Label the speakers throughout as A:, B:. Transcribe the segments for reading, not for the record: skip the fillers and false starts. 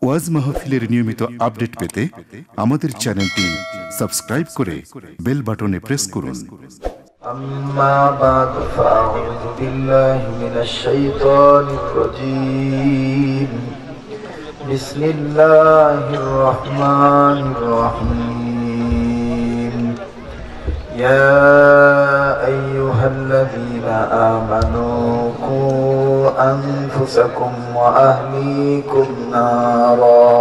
A: ওয়াজ মাহফিলের নিয়মিত আপডেট পেতে আমাদের চ্যানেলটি সাবস্ক্রাইব করে বেল বাটনে প্রেস করুন।
B: أما بعد فأعوذ بالله من الشيطان الرجيم بسم الله الرحمن الرحيم يا أيها الذين آمنوا قوا أنفسكم وأهليكم نارا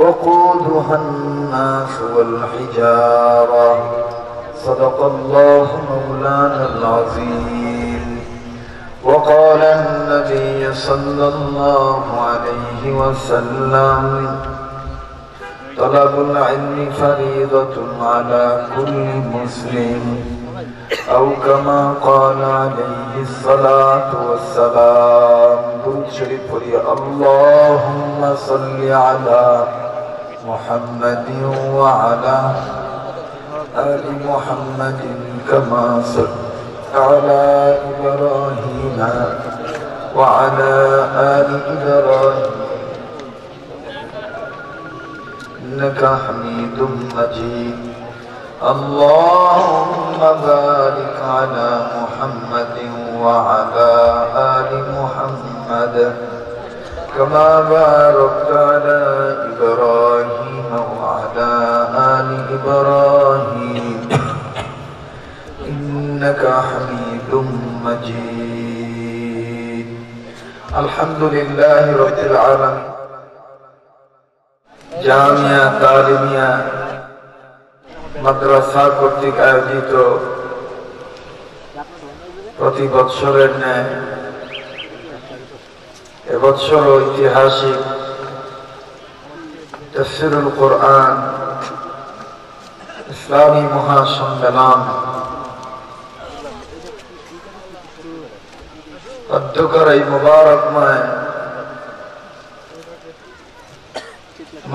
B: وقودها الناس والحجارة صدق الله مولانا العظيم وقال النبي صلى الله عليه وسلم طلب العلم فريضة على كل مسلم أو كما قال عليه الصلاة والسلام درود شريف اللهم صل على محمد وعلى آل محمد كما صليت على إبراهيم وعلى آل إبراهيم إنك حميد مجيد اللهم بارك على محمد وعلى آل محمد كما باركت على إبراهيم وعلى آل إبراهيم إنك حميد مجيد الحمد لله رب العالمين জামিয়া তালিমিয়া মাদ্রাসা কর্তৃক আয়োজিত প্রতি বৎসরের ন্যায় এবছর ঐতিহাসিক তাফসীরুল কোরআন ইসলামী মহাসম্মেলন অধ্যক্ষর এই মুবারকময়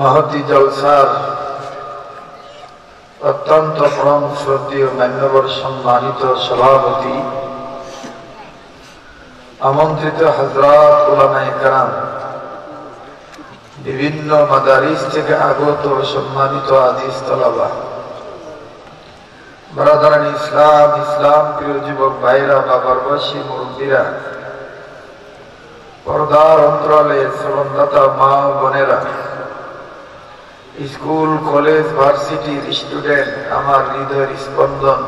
B: মহতি জলসার অত্যন্ত পরম শ্রদ্ধেয় মান্যবর সম্মানিত সভাপতি আমন্ত্রিত হযরত উলামায়ে কেরাম বিভিন্ন মাদারিস থেকে আগত সম্মানিত আজিজ তলাবা ব্রাদারান ইসলাম প্রিয় যুবক ভাইরা বাবারবাসী মুরব্বীরা পর্দার অন্তরালে শ্রবণদাতা মা ও বোনেরা স্কুল কলেজ ভার্সিটির স্টুডেন্ট আমার হৃদয়ের স্পন্দন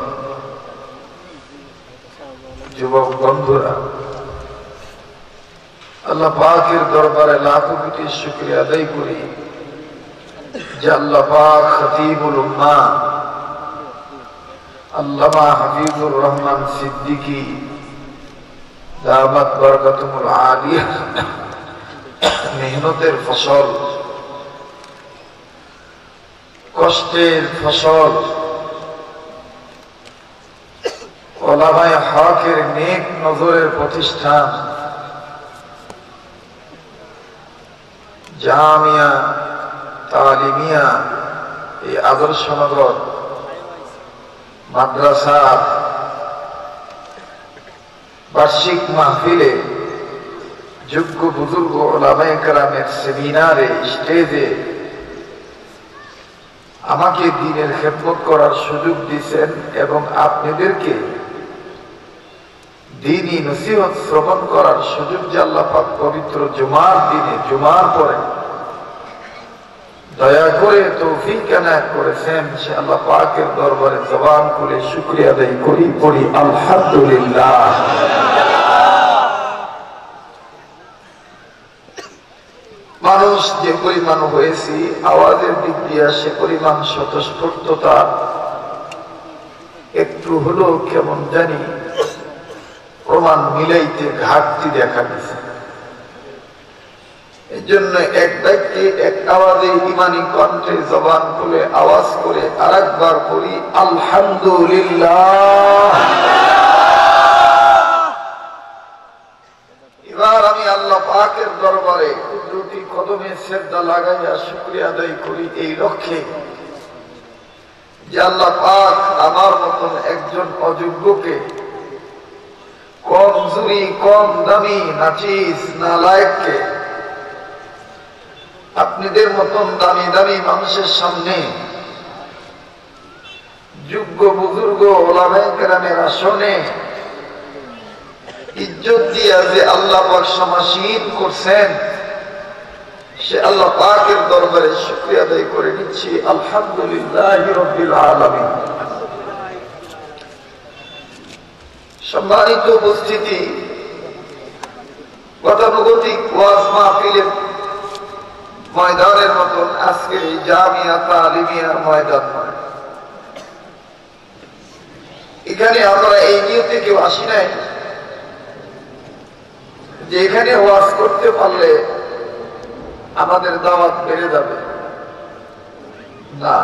B: যুবক বন্ধুরা আল্লাহ পাকের দরবারে লাখো কোটি শুকরিয়া আদায় করি যে আল্লাহ পাক খতিবুল উম্মাহ আল্লামা হাফিজুর রহমান সিদ্দিকী দামাত বরকাতুল আলিয়া মেহনতের ফসল কষ্টের ফসল ওলামায়ে হকের নেক নজরের প্রতিষ্ঠান জামিয়া তালিমিয়া এই আদর্শনগর মাদ্রাসা বার্ষিক মাহফিলে যোগ্য বুজুর্গ ওলামায়ে কেরামের সেমিনারে স্টেজে আমাকে দ্বীনের খেদমত করার সুযোগ দিয়েছেন এবং আপনাদেরকে দ্বীনি নসিহত শ্রবণ করার সুযোগ যে আল্লাহ পাক পবিত্র জুমার দিনে জুমার পরে দয়া করে তৌফিক এনায়েত করেছেন সে আল্লাহ পাকের দরবারে জবান খুলে শুকরিয়া আদায় করি পড়ি আলহামদুলিল্লাহ। মানুষ যে পরিমাণ হয়েছি আওয়াজের দিক দিয়ে সে পরিমাণ স্বতঃস্ফূর্ততা একটু হলো কেমন জানি প্রমাণ মিলাইতে ঘাটতি দেখা দিছে। এই জন্য এক ব্যক্তি এক আওয়াজে ইমানি কণ্ঠে জবান খুলে আওয়াজ করে আরেকবার পড়ি আলহামদুলিল্লাহ। এবার আমি আল্লাহ পাকের দরবারে দুটি কদমে সেজদা লাগাইয়া শুকরিয়া আদায় করি এই লক্ষ্যে যে আল্লাহ পাক আমার মতন একজন অযোগ্যকে কম জুরি কম দামি নাচিস নালায়েককে আপনাদের মতন দামি দামি মানুষের সামনে যোগ্য বুজুর্গ ওলামায়ে কেরামের আসনে ইজ্জত দিয়া যে আল্লাহ পাক সমাসীন করছেন, সে আল্লাহ পাকের দরবারে শুকরিয়া আদায় করে নিচ্ছি। আলহামদুলিল্লাহি রাব্বিল আলামিন। সম্মানিত উপস্থিতি, গতানুগতিক ওয়াজ মাহফিলের ময়দানের মতন আজকে এই জামিয়া তালিমিয়ার ময়দান নয়। এখানে আমরা এই নিয়তে কেউ আসি নাই যে এখানে ওয়াজ করতে পারলে আমাদের দাওয়াত বেড়ে যাবে, না।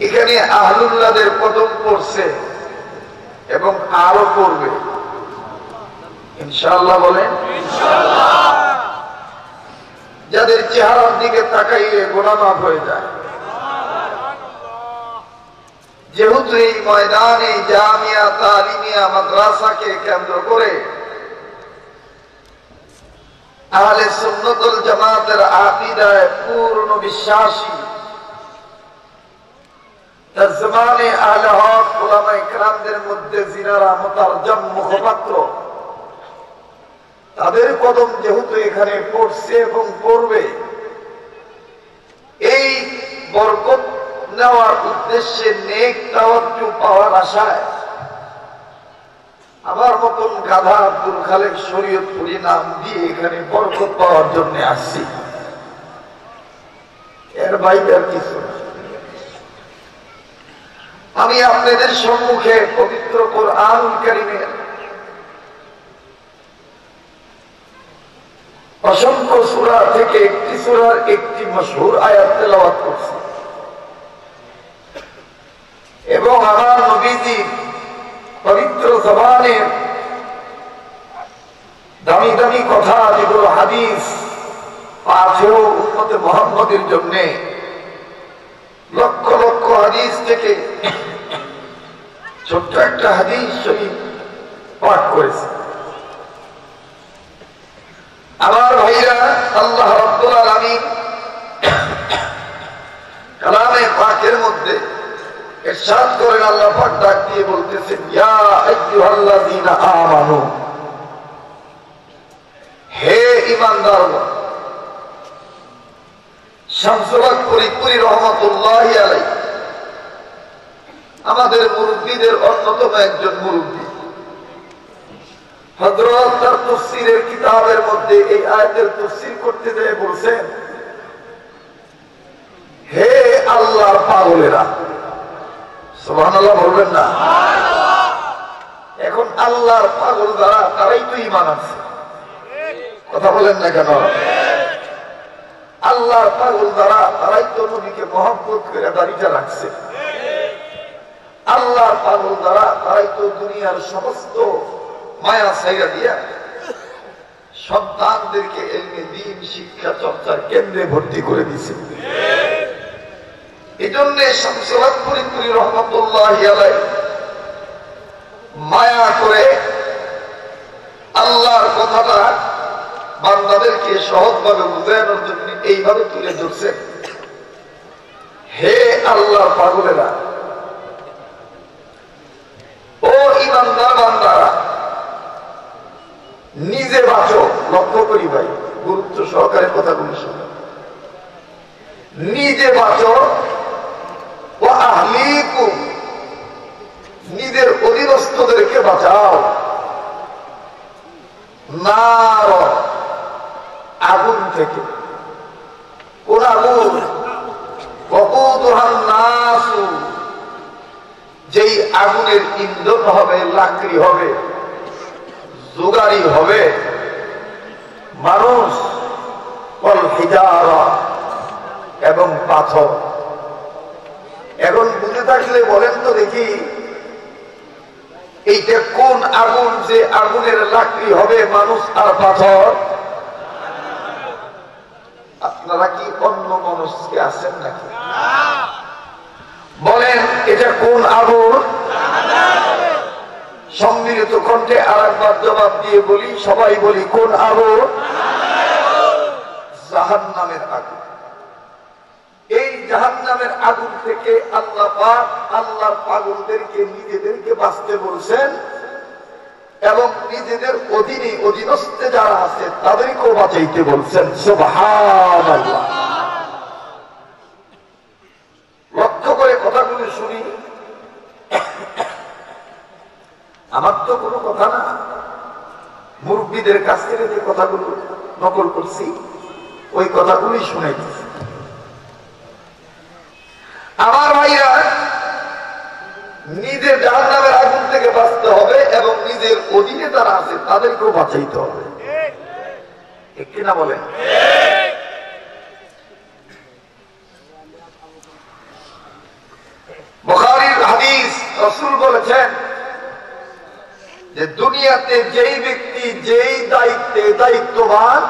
B: এখানে আহলুল্লাহদের কদম পড়ছে এবং আরো পড়বে ইনশাআল্লাহ। বলেন ইনশাআল্লাহ। যাদের চেহারার দিকে তাকাইলে গুনাহ মাফ হয়ে যায়। যেহেতু এই ময়দানে জামিয়া তালিমিয়া মাদ্রাসাকে কেন্দ্র করে আহলে সুন্নাত ওয়াল জামাতের আকীদায় পূর্ণ বিশ্বাসী, তার জমানে আহলে হক উলামায়ে কেরামদের মধ্যে যিনারা মুতারজ্জম মুখপাত্র, তাদের কদম যেহেতু এখানে পড়ছে এবং পড়বে, এই বরকত নেওয়ার উদ্দেশ্যে নেক তাওয়াজ্জুহ পাওয়ার আশায় আমার মতন গাধা আব্দুল খালেক শরীয়তপুরি নাম দিয়ে এখানে বরকত পাওয়ার জন্য আসছি, এর বাইরে আর কিছু না। আমি আপনাদের সম্মুখে পবিত্র কোরআনুল কারীমের অসংখ্য সূরা থেকে একটি সূরার একটি মশহুর আয়াত তেলাওয়াত করছি এবং আমার নবীজি পবিত্র জবানের দামি দামি কথা, যেগুলো হাদিস পাঠেও উম্মতে মুহাম্মদের জন্য লক্ষ লক্ষ হাদিস থেকে ছোট্ট একটা হাদিস শরীফ পাঠ করেছে। আমার ভাইরা, আল্লাহ রাব্বুল আলামিন কালামে পাকের মধ্যে ইরশাদ করেন, আল্লাহ পাক ডাক দিয়ে বলতেছেন, ইয়া আইয়ুহাল্লাযীনা আমানু, হে ঈমানদারগণ। শামসুল হক ফরিদপুরি রহমাতুল্লাহি আলাইহি আমাদের মুরব্বীদের অন্যতম একজন মুরব্বী, হযরত তার তাফসীরের কিতাবের মধ্যে এই আয়াতের তাফসীর করতে যেয়ে বলছেন, হে আল্লাহর পাগলেরা। সুবহানাল্লাহ বলবেন না? এখন আল্লাহর পাগল যারা, তারাই তো ঈমান আছে। কথা বলেন না কেন? আল্লাহর পাগল যারা, তারাই তো নবীকে মহব্বত করে দাঁড়িয়ে রাখছে। আল্লাহর পাগল যারা, তারাই তো দুনিয়ার সমস্ত মায়া ছাইরা দিয়া সন্তানদেরকে ইলমে দ্বীন শিক্ষা চর্চার কেন্দ্রে ভর্তি করে দিয়েছে। এই জন্য শামসুল হক ফরিদপুরি রহমাতুল্লাহি আলাইহি মায়া করে আল্লাহর কথাটা বান্দাদেরকে সহজভাবে বুঝানোর জন্য এইভাবে তুলে ধরছেন, হে আল্লাহর পাগলেরা, ও ঈমানদার বান্দারা, নিজে বাঁচো। লক্ষ্য করি ভাই, গুরুত্ব সহকারে কথাগুলো শোনো। নিজে বাঁচো, ও আহলিকুম, নিজের অধীনস্থদেরকে বাঁচাও, নার, আগুন থেকে। কোন আগুন? ওয়াকুদুহান নাসু, যেই আগুনের ইন্ধন হবে, লাকড়ি হবে, জোগাড়ি হবে মানুষ, ওয়াল হিজারা, এবং পাথর। এখন বুঝে থাকলে বলেন তো দেখি, এইটা কোন আগুন যে আগুনের লাকড়ি হবে মানুষ আর পাথর? আপনারা কি অন্য মানুষকে আছেন নাকি? বলেন এটা কোন আগুন? সম্মিলিত কণ্ঠে আর একবার জবাব দিয়ে বলি, সবাই বলি, কোন আগুন? জাহান্নামের আগুন। এই জাহান্নামের আগুন থেকে আল্লাহ পাক আল্লাহর পাগলদেরকে নিজেদেরকে বাঁচতে বলছেন এবং নিজেদের অধীনে অধীনস্থে যারা আছে তাদেরকেও বাঁচাইতে বলছেন। সুবহানাল্লাহ। লক্ষ্য করে কথাগুলো শুনি, আমার তো কোনো কথা না, মুরব্বীদের কাছ থেকে যে কথাগুলো নকল করছি ওই কথাগুলি শুনাইতেছি। আমার ভাইরা, নিজের জাহান্নামের আগুন থেকে বাঁচতে হবে এবং নিজের অধীনে যারা আছে তাদেরকেও বাঁচাইতে হবে, ঠিক কিনা বলেন? বুখারীর হাদিস, রাসূল বলেছেন যে দুনিয়াতে যেই ব্যক্তি যেই দায়িত্বে দায়িত্ববান,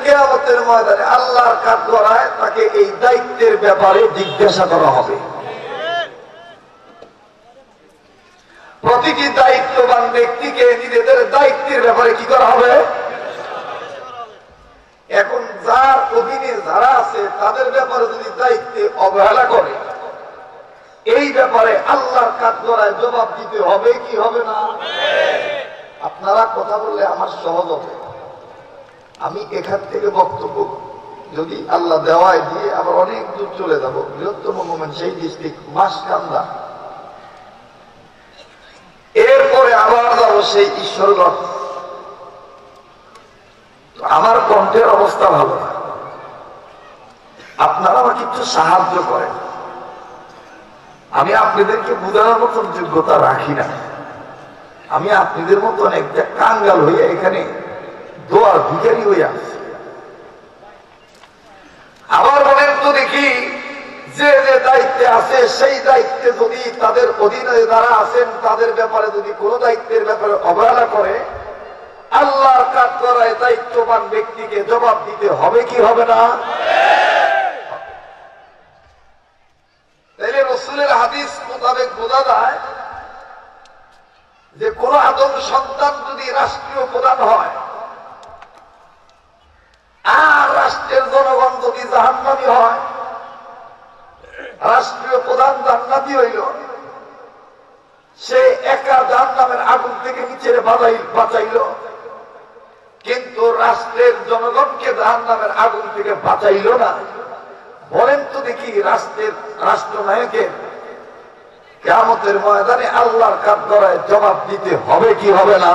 B: কিয়ামতের ময়দানে আল্লাহর কাঠগড়ায় তাকে এই দায়িত্বের ব্যাপারে জিজ্ঞাসা করা হবে। প্রতিটি দায়িত্ববান ব্যক্তিকে নিজেদের দায়িত্বের ব্যাপারে কি করা হবে? এখন যার অধীনে যারা আছে তাদের ব্যাপারে যদি দায়িত্বে অবহেলা করে, এই ব্যাপারে আল্লাহর কাঠগড়ায় জবাব দিতে হবে কি হবে না? আপনারা কথা বললে আমার সহজ হবে। আমি এখান থেকে বক্তব্য যদি আল্লাহ দেওয়ায় দিয়ে আবার অনেক দূর চলে যাব, বৃহত্তম মোমেন্ট সেই ডিস্ট্রিক্ট মাসকান্দা, এরপরে আবার যাবো সেই ঈশ্বরগঞ্জ। আমার কণ্ঠের অবস্থা ভালো না, আপনারা আমাকে একটু সাহায্য করেন। আমি আপনাদেরকে বোঝানোর মতন যোগ্যতা রাখি না, আমি আপনাদের মতন একটা কাঙ্গাল হইয়া এখানে দোয়ার ভিখারি হইয়া আসছি। আবার বলেন তো দেখি, যে যে দায়িত্বে আছে সেই দায়িত্বে যদি তাদের অধীনে যারা আছেন তাদের ব্যাপারে যদি কোনো দায়িত্বের ব্যাপারে অবহেলা করে, আল্লাহর কাঠগড়ায় দায়িত্ববান ব্যক্তিকে জবাব দিতে হবে কি হবে না? তাইলে রাসূলের হাদিস মোতাবেক বোঝা যায় যে কোন আদম সন্তান যদি রাষ্ট্রীয় প্রধান হয় আর রাষ্ট্রের জনগণ যদি জাহান্নামী হয়, রাষ্ট্রীয় প্রধান জান্নাতি হইল, সে একা জাহান্নামের আগুন থেকে নিচের বাঁচাইল, কিন্তু রাষ্ট্রের জনগণকে জাহান্নামের আগুন থেকে বাঁচাইল না। বলেন তো দেখি, রাষ্ট্রনায়কের কিয়ামতের ময়দানে আল্লাহর কাঠগড়ায় জবাব দিতে হবে কি হবে না?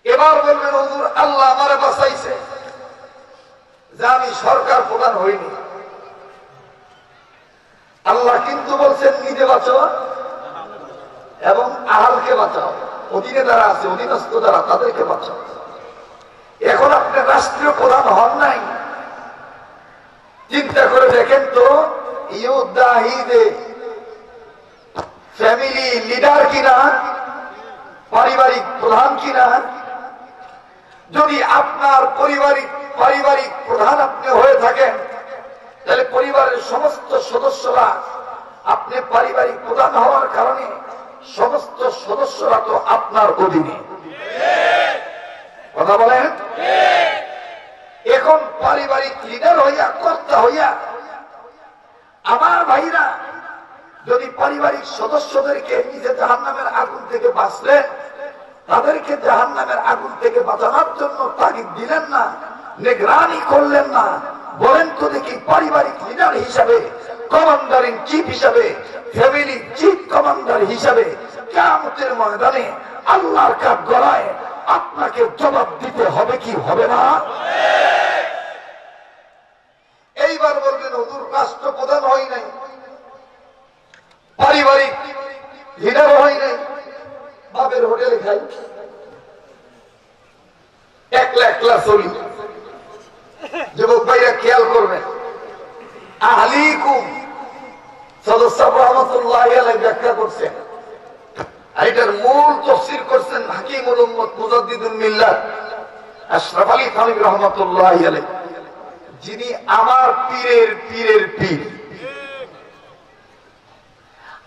B: এবার বলবেন, হুজুর আল্লাহ আমারে বাঁচাইছে যে আমি সরকার প্রধান হইনি। আল্লাহ কিন্তু বলছেন নিজে বাঁচো এবং আহালকে বাঁচাও, অধীনে যারা আছে অধীনস্থ যারা তাদেরকে বাঁচাও। এখন আপনি রাষ্ট্রীয় প্রধান হন নাই, চিন্তা করে দেখেন তো, ইউদাহিদে ফ্যামিলি লিডার কিনা, পারিবারিক প্রধান কিনা? যদি আপনার পারিবারিক প্রধান আপনি হয়ে থাকেন, তাহলে পরিবারের সমস্ত সদস্যরা, আপনি পারিবারিক প্রধান হওয়ার কারণে সমস্ত সদস্যরা তো আপনার অধীনে। কথা বলেন? এখন পারিবারিক লিডার হইয়া, কর্তা হইয়া আমার ভাইরা যদি পারিবারিক সদস্যদেরকে নিজে জাহান্নামের আগুন থেকে বাঁচলেন, তাদেরকে জাহান্নামের আগুন থেকে বাঁচানোর জন্য তাগিদ দিলেন না, নিগরানি করলেন না, বলেন তো দেখি, পারিবারিক লিডার হিসাবে, কমান্ডার ইন চিফ হিসাবে, ফ্যামিলি চিফ কমান্ডার হিসাবে কিয়ামতের ময়দানে আল্লাহর কাঠগড়ায় আপনাকে জবাব দিতে হবে কি হবে না? এইবার বলবেন, হুজুর রাষ্ট্রপ্রধান হই নাই, পারিবারিক লিডার হই নাই, বাপের হোটেলে খাই, একলা একলা চলি। যুবক ভাইরা খেয়াল করবেন, আহলিকুম সদস্য রহমতুল্লাহি আলাইহি ব্যাখ্যা করছেন, এটার মূল তাফসীর করছেন হাকিমুল উম্মত মুজাদ্দিদুল মিল্লাত আশরাফ আলী থানভী রহমতুল্লাহি আলাইহি, যিনি আমার পীরের পীরের পীর।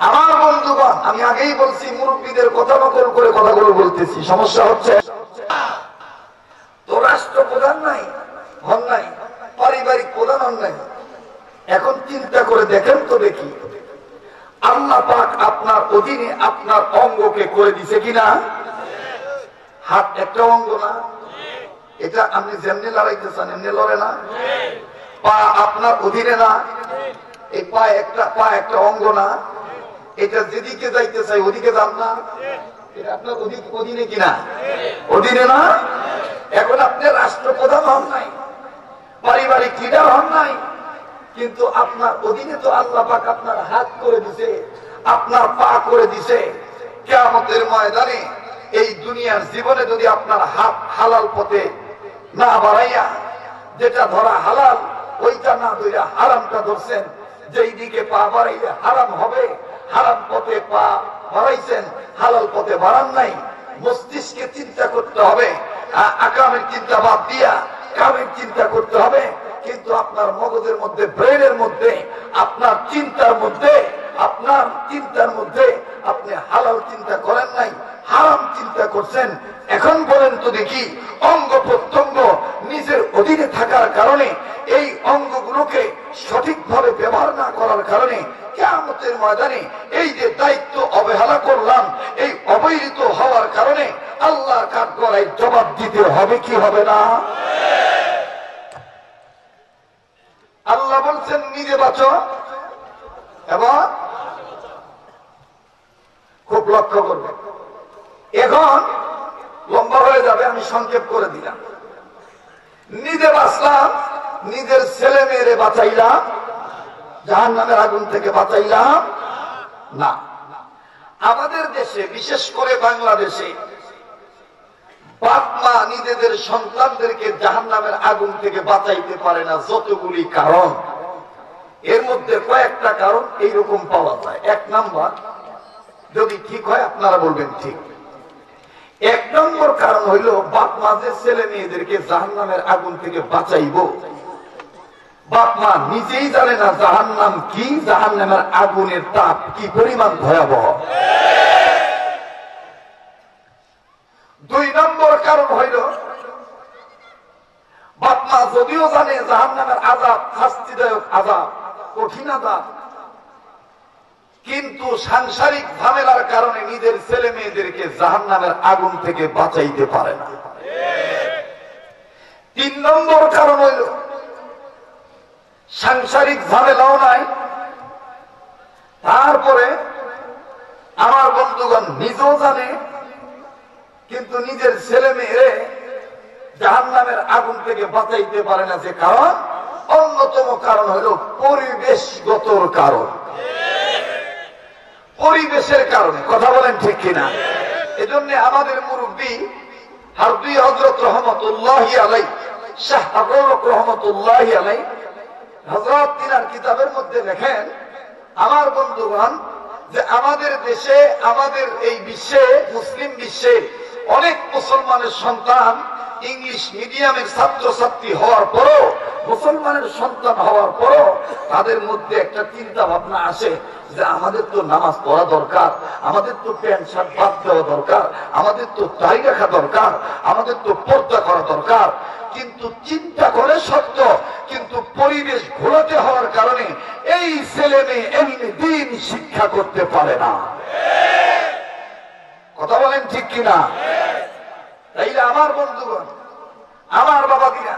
B: আমার বন্ধুগণ, আমি আগেই বলছি মুরব্বীদের কথা নকল করে কথাগুলো বলতেছি, সমস্যা হচ্ছে। রাষ্ট্রপ্রধান নাই, হন নাই, পারিবারিক প্রধান হন নাই। এখন চিন্তা করে দেখেন তো দেখি, আল্লাহ পাক আপনার অধীনে আপনার অঙ্গকে করে দিছে কিনা? হাত একটা অঙ্গ না, এটা আপনি যেমনি লড়াইতে চান এমনি লড়ে না। পা আপনার অধীনে না, এই পা একটা অঙ্গ না, এটা যেদিকে যাইতে চাই ওদিকে যান না, এটা আপনার অধীনে কিনা? অধীনে না। এখন আপনি রাষ্ট্রপ্রধান হন নাই, পারিবারিক লিডার হন নাই, কিন্তু আপনার অধীনে তো আল্লাহ পাক আপনার হাত করে দিছে, আপনার পা করে দিছে। কিয়ামতের ময়দানে এই দুনিয়ার জীবনে যদি আপনার হাত হালাল পথে না বাড়াইয়া, যেটা ধরা হালাল ওইটা না ধরে হারামটা ধরছেন, যেই দিকে পা বাড়াইলে হারাম হবে, হারাম পথে পা বাড়াইছেন, হালাল পথে বাড়ান নাই। মস্তিষ্কে চিন্তা করতে হবে, আকামের চিন্তা বাদ দিয়া কামের চিন্তা করতে হবে। কিন্তু আপনার মগজের মধ্যে, ব্রেনের মধ্যে, আপনার চিন্তার মধ্যে আপনি হালাল চিন্তা করেন নাই, হারাম চিন্তা করছেন। এখন বলেন তো দেখি, অঙ্গ প্রত্যঙ্গ নিজের অধীনে থাকার কারণে, এই অঙ্গগুলোকে সঠিকভাবে ব্যবহার না করার কারণে কিয়ামতের ময়দানে এই যে দায়িত্ব অবহেলা করলাম, এই অবহেলিত হওয়ার কারণে আল্লাহর কাঠগড়ায় জবাব দিতে হবে কি হবে না? আল্লাহ বলছেন নিজে বাঁচো এবং খুব লক্ষ্য করবে। এখন লম্বা হয়ে যাবে, আমি সংক্ষেপ করে দিলাম। নিজে বাঁচলাম, নিজের ছেলে মেয়েরে বাঁচাইলাম, জাহান্নামের আগুন থেকে বাঁচাইলাম না। আমাদের দেশে, বিশেষ করে বাংলাদেশে, বাপ মা নিজেদের সন্তানদেরকে জাহান্নামের আগুন থেকে বাঁচাইতে পারে না। যতগুলি কারণ, এর মধ্যে কয়েকটা কারণ এইরকম পাওয়া যায়। এক নাম্বার, যদি ঠিক হয় আপনারা বলবেন ঠিক, এক নম্বর কারণ হইল বাপ মা যে ছেলে মেয়েদেরকে জাহান্নামের আগুন থেকে বাঁচাইব, বাপ মা নিজেই জানে না জাহান্নাম কি, জাহান্নামের আগুনের তাপ কি পরিমাণ ভয়াবহ। দুই নম্বর কারণ হইল বাপ মা যদিও জানে জাহান্নামের আযাব শাস্তিদায়ক আযাব, কঠিন আযাব, কিন্তু সাংসারিক ঝামেলার কারণে নিজের ছেলে মেয়েদেরকে জাহান্নামের আগুন থেকে বাঁচাইতে পারে না। তিন নম্বর কারণ হইল সাংসারিক ঝামেলাও নাই, তারপরে আমার বন্ধুগণ নিজেও জানে, কিন্তু নিজের ছেলে মেয়ে জাহান্নামের আগুন থেকে বাঁচাইতে পারে না। যে কারণ, অন্যতম কারণ হইল পরিবেশগত কারণ, পরিবেশের কারণে। কথা বলেন ঠিক কিনা? এজন্য আমাদের মুরব্বী হারবি হযরত রহমাতুল্লাহি আলাইহি, শাহ আবরক রহমাতুল্লাহি আলাইহি হযরত তিনার কিতাবের মধ্যে লেখেন, আমার বন্ধুগণ, যে আমাদের দেশে, আমাদের এই বিশ্বে, মুসলিম বিশ্বে অনেক মুসলমানের সন্তান ইংলিশ মিডিয়ামের ছাত্রছাত্রী হওয়ার পরও, মুসলমানের সন্তান হওয়ার পরও তাদের মধ্যে একটা চিন্তা ভাবনা আসে যে আমাদের তো নামাজ পড়া দরকার, আমাদের তো প্যান্ট শার্ট বাদ দেওয়া দরকার, আমাদের তো টাই রাখা দরকার, আমাদের তো পর্দা করা দরকার। কিন্তু চিন্তা করে সত্য, কিন্তু পরিবেশ ঘোলাটে হওয়ার কারণে এই ছেলে মেয়ে এমনি দিন শিক্ষা করতে পারে না। কথা বলেন ঠিক কিনা? তাইলে আমার বন্ধুগণ, আমার বাবা দিনা,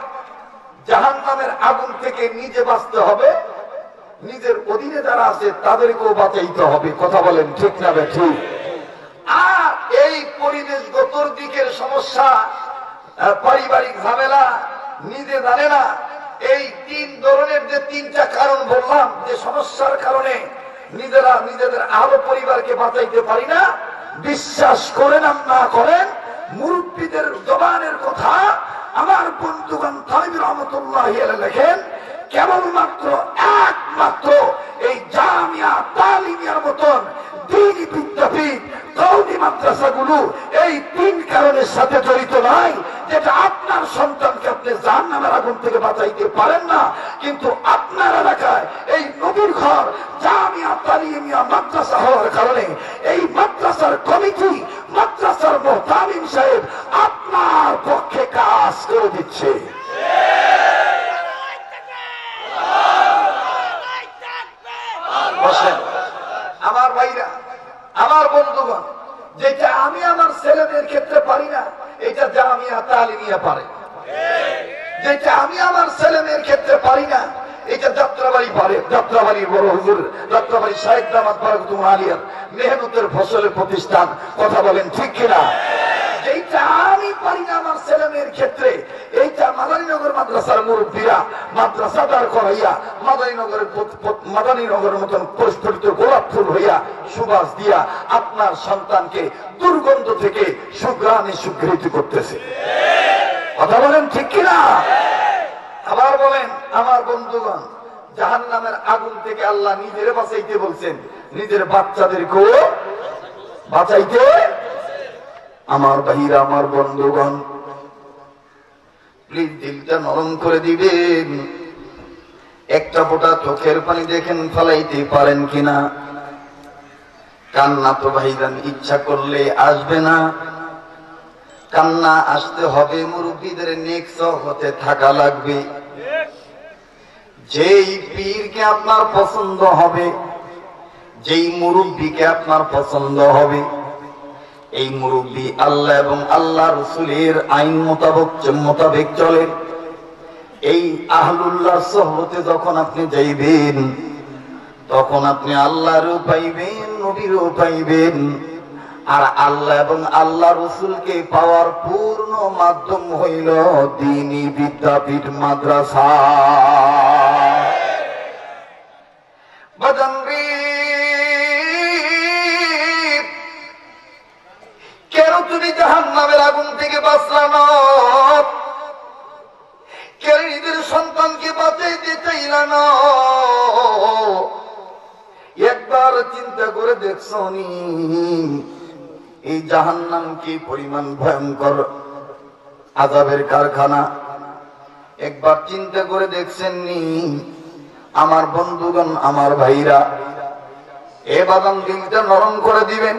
B: জাহান্নামের আগুন থেকে নিজে বাঁচতে হবে, নিজের অধীনে যারা আছে তাদেরকেও বাঁচাইতে হবে। কথা বলেন ঠিক না ঠিক? আর এই পরিবেশগত দিকের সমস্যা, পারিবারিক ঝামেলা নিজে জানে না। এই তিন ধরনের যে তিনটা কারণ বললাম, যে সমস্যার কারণে নিজেরা নিজেদের আহত পরিবারকে বাঁচাইতে পারি না, বিশ্বাস করেন আর না করেন, মুরব্বীদের জবানের কথা আমার বন্ধুগণ তালিম রহমতুল্লাহি আলাইহি লেখেন, কেবলমাত্র একমাত্র এই জামিয়া তালিমিয়ার মতন দ্বীনি বিদ্যাপীঠ, কওমি মাদ্রাসাগুলো এই তিন কারণের সাথে জড়িত নয়, যেটা আপনার সন্তানকে আপনি জাহান্নামের আগুন থেকে বাঁচাইতে পারেন না। কিন্তু আপনার এলাকায় এই নবীর ঘর জামিয়া তালিমিয়া মাদ্রাসা হওয়ার কারণে এই মাদ্রাসার কমিটি, মাদ্রাসার মুহতামিম সাহেব আপনার পক্ষে কাজ করে দিচ্ছে। একটা আলিমিয়া পারে, যেটা আমি আমার ছেলে মেয়ের ক্ষেত্রে পারি না, এটা যাত্রাবাড়ি পারে। যাত্রাবাড়ির বড় হুজুর, যাত্রাবাড়ি শাহেদ দামাত বারাকাতুহু আলিয়ার মেহনতের ফসলের প্রতিষ্ঠান। কথা বলেন ঠিক কিনা? এইটা আমি পারি না আমার ছেলে মেয়ের ক্ষেত্রে, এইটা মাদানীনগর মাদ্রাসার মুরব্বীরা মাদ্রাসা দাঁড় করাইয়া মাদানীনগরের মতন প্রস্ফুটিত গোলাপ ফুল হইয়া সুবাস দিয়া আপনার সন্তানকে দুর্গন্ধ থেকে সুঘ্রাণে সুঘ্রিত করতেছে। কথা বলেন ঠিক কিনা? আবার বলেন আমার বন্ধুগণ, জাহান্নামের আগুন থেকে আল্লাহ নিজের বাঁচাইতে বলছেন, নিজের বাচ্চাদেরকেও বাঁচাইতে। আমার ভাইরা, আমার বন্ধুগণ, প্লিজ দিলটা নরম করে দিবেন। একটা ফোঁটা চোখের পানি দেখেন ফেলাইতে পারেন কিনা? কান্না তো ভাইজান ইচ্ছা করলে আসবে না, কান্না আসতে হবে, মুরব্বীদের নেক্সট হতে থাকা লাগবে। যেই পীরকে আপনার পছন্দ হবে, যেই মুরব্বীকে আপনার পছন্দ হবে, এই মুরব্বী আল্লাহ এবং আল্লাহ রসুলের আইন মোতাবেক চলে। এই আহলুল্লাহর সোহবতে যখন আপনি যাইবেন, তখন আপনি আল্লাহরও পাইবেন, নবীরও পাইবেন। আর আল্লাহ এবং আল্লাহ রসুলকে পাওয়ার পূর্ণ মাধ্যম হইল দ্বীনি বিদ্যাপীঠ মাদ্রাসা। কেন তুমি জাহান্নামের আগুন থেকে বাঁচলা না? কেন নিজের সন্তানকে বাঁচাইতে চাইলা না? একবার চিন্তা করে দেখছো নি এই জাহান্নাম কি পরিমাণ ভয়ঙ্কর আযাবের কারখানা? একবার চিন্তা করে দেখছেন নি আমার বন্ধুগণ, আমার ভাইরা? এ বাদাম দিলটা নরম করে দিবেন।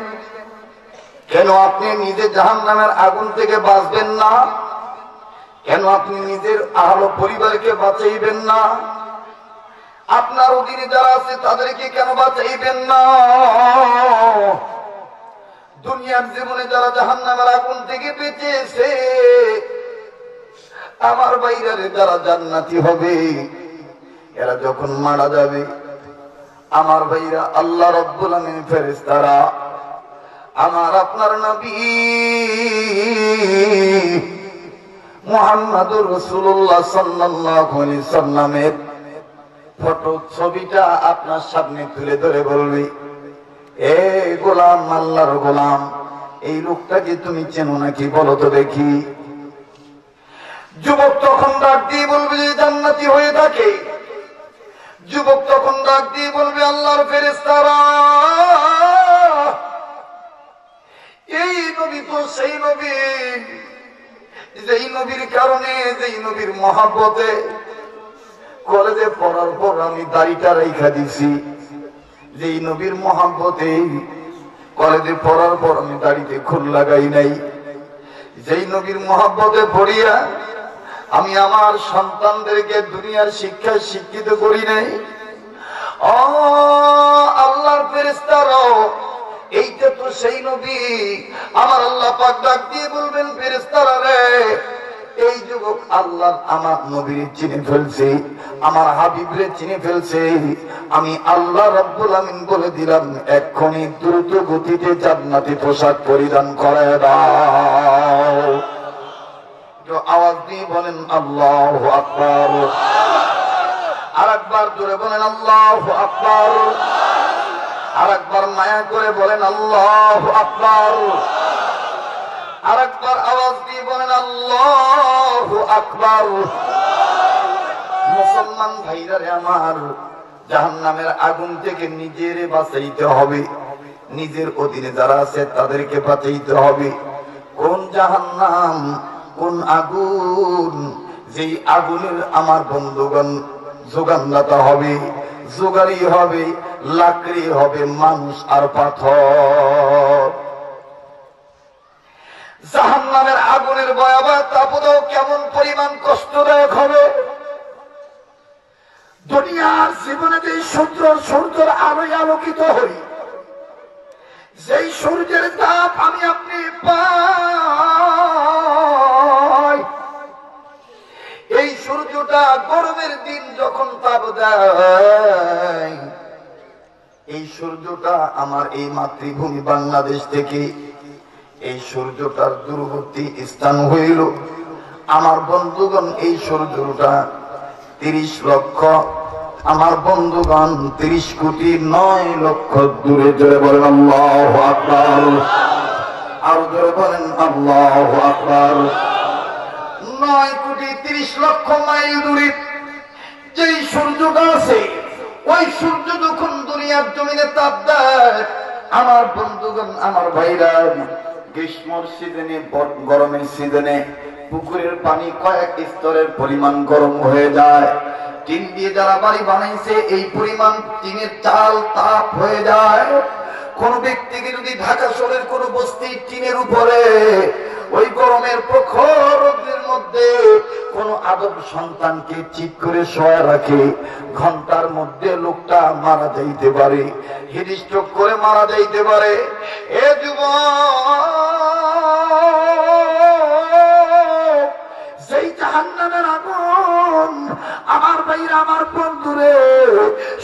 B: কেন আপনি নিজে জাহান্নামের আগুন থেকে বাঁচবেন না? কেন আপনি নিজের আহলে পরিবারকে বাঁচাইবেন না? আপনার অধীনে যারা আছে তাদেরকে কেন বাঁচাইবেন না? দুনিয়ার জীবনে যারা জাহান্নামের আগুন থেকে বেঁচেছে, আমার বাইরে যারা জান্নাতি হবে, এরা যখন মারা যাবে, আমার ভাইরা আল্লাহ রাব্বুল আমিন ফেরেশতারা আমার আপনার নবী মুহাম্মদুর রাসূলুল্লাহ সাল্লাল্লাহু আলাইহি সাল্লামের ফটো ছবিটা আপনার সামনে তুলে ধরে বলবে, এ গোলাম, আল্লাহর গোলাম, এই লোকটাকে তুমি চেনো নাকি বলো তো দেখি। যুবক তখন ডাক দিয়ে বলবে যে জান্নাতি হয়ে থাকে। যুবক তখন ডাক দিয়ে বলবে আল্লাহর ফেরেশতারা, এই নবী তো সেই নবী যেই নবীর কারণে, যেই নবীর মহব্বতে কলেজে পড়ার পর আমি দাড়িটা রেখা দিছি, যেই নবীর মহব্বতে কলেজে পড়ার পর আমি দাড়িতে খুল লাগাই নাই, যেই নবীর মহব্বতে পড়িয়া আমি আমার সন্তানদেরকে দুনিয়ার শিক্ষায় শিক্ষিত করি নাই। আল্লাহর ফেরেশতারা, এইটা তো সেই নবী। আমার আল্লাহ পাক ডাক দিয়ে বলবেন, ফেরেশতারা রে, এই যুবক আল্লাহ আমার নবীর চিনে ফেলছে, আমার হাবিবরে চিনে ফেলছে। আমি আল্লাহ রাব্বুল আমিন বলে দিলাম, এক্ষুনি দ্রুত গতিতে জান্নাতি পোশাক পরিধান করায় দাও। আওয়াজ দিয়ে বলেন আল্লাহু আকবার। আর একবার জোরে বলেন আল্লাহু আকবার। আর একবার মায়া করে বলেন আল্লাহু আকবার। আর একবার আওয়াজ দিয়ে বলেন আল্লাহু আকবার। মুসলমান ভাইরা রে আমার, জাহান্নামের আগুন থেকে নিজের বাঁচাইতে হবে, নিজের অধীনে যারা আছে তাদেরকে বাঁচাইতে হবে। কোন জাহান্নাম, কোন আগুন? যেই আগুনের আমার বন্ধুগণ যোগানদাতা হবে, জোগাড়ি হবে, লাকড়ি হবে, মানুষ আর পাথর। জাহান্নামের আগুনের ভয়াবহ তাপদাহ কেমন পরিমাণ কষ্টদায়ক হবে। দুনিয়ার জীবনে যে সূর্যের আলোয় আলোকিত হই, যেই সূর্যের তাপ আমি আপনি পাই, একদিন যখন তাপ দেয়, এই সূর্যটা আমার এই মাতৃভূমি বাংলাদেশ থেকে এই সূর্যটার দূরবর্তী স্থান হইল আমার বন্ধুগণ, এই সূর্যটা 30 লক্ষ, আমার বন্ধুগণ 30 কোটি 9 লক্ষ দূরে। জোরে বলেন আল্লাহু আকবার, আর জোরে বলেন আল্লাহু আকবার। 9 কোটি 30 লক্ষ মাইল দূরে যেই সূর্যটা আছে, ওই সূর্য যখন দুনিয়ার জমিনে তাপ দেয়, আমার বন্ধুগণ, আমার ভাইরা, গ্রীষ্মর সিজনে, গরমের সিজনে পুকুরের পানি কয়েক স্তরের পরিমাণ গরম হয়ে যায়। টিন দিয়ে যারা বাড়ি বানাইছে, এই পরিমাণ টিনের চাল তাপ হয়ে যায়। কোন ব্যক্তিকে যদি ঢাকা শহরের কোন বস্তি টিনের উপরে ওই গরমের প্রখর রোদের মধ্যে কোন আদব সন্তানকে ঠিক করে শোয়া রাখে, ঘন্টার মধ্যে লোকটা মারা যাইতে পারে, হৃদস্ট্রোক করে মারা যাইতে পারে। এ যুবক, যেই জাহান্নামের আগুন, আমার ভাইরা, আমার বন্ধুরে,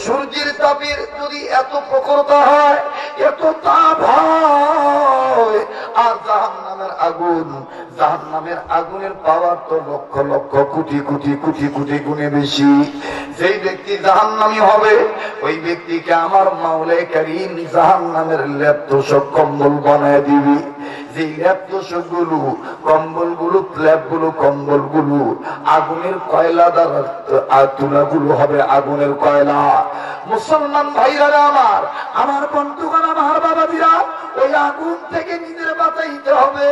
B: সূর্যের তাপের যদি এত প্রখরতা হয়, এত তাপ হয়, আর জাহান্নামের আগুন, জাহান্নামের আগুনের পাওয়ার তো লক্ষ লক্ষ কোটি কোটি কোটি কোটি গুণে বেশি। যেই ব্যক্তি জাহান্নামী হবে, ওই ব্যক্তিকে আমার মাওলাই কারীম জাহান্নামের লেপতোষক কম্বল বানায় দিবি। যে লেপতোষক গুলো, কম্বল গুলো, ল্যাপ গুলো, কম্বল গুলো আগুনের কয়লা দ্বারা তুলা গুলো হবে আগুনের কয়লা। মুসলমান ভাইরা আমার, আমার বন্ধুগণ, আমার বাবাজিরা, ওই আগুন থেকে নিজের বাঁচাইতে হবে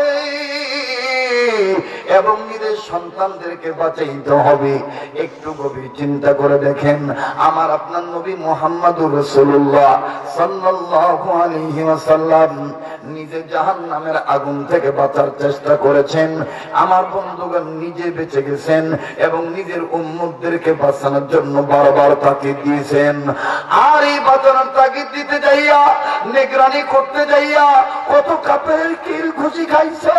B: এবং নিজের সন্তানদেরকে বাঁচাইতে হবে। একটু গভীর চিন্তা করে দেখেন, আমার আপনার নবী মুহাম্মদুর রাসূলুল্লাহ সাল্লাল্লাহু আলাইহি ওয়াসাল্লাম নিজে জাহান্নামের আগুন থেকে বাঁচার চেষ্টা করেছেন। আমার বন্ধুগণ, নিজে বেঁচে গেছেন এবং নিজের উম্মতদেরকে বাঁচানোর জন্য বারবার তাকিদ দিয়েছেন। আর এই বাঁচানোর তাকিদ দিতে যাইয়া, নিগরানি করতে যাইয়া কত কাপের কিল খুশি খাইছে,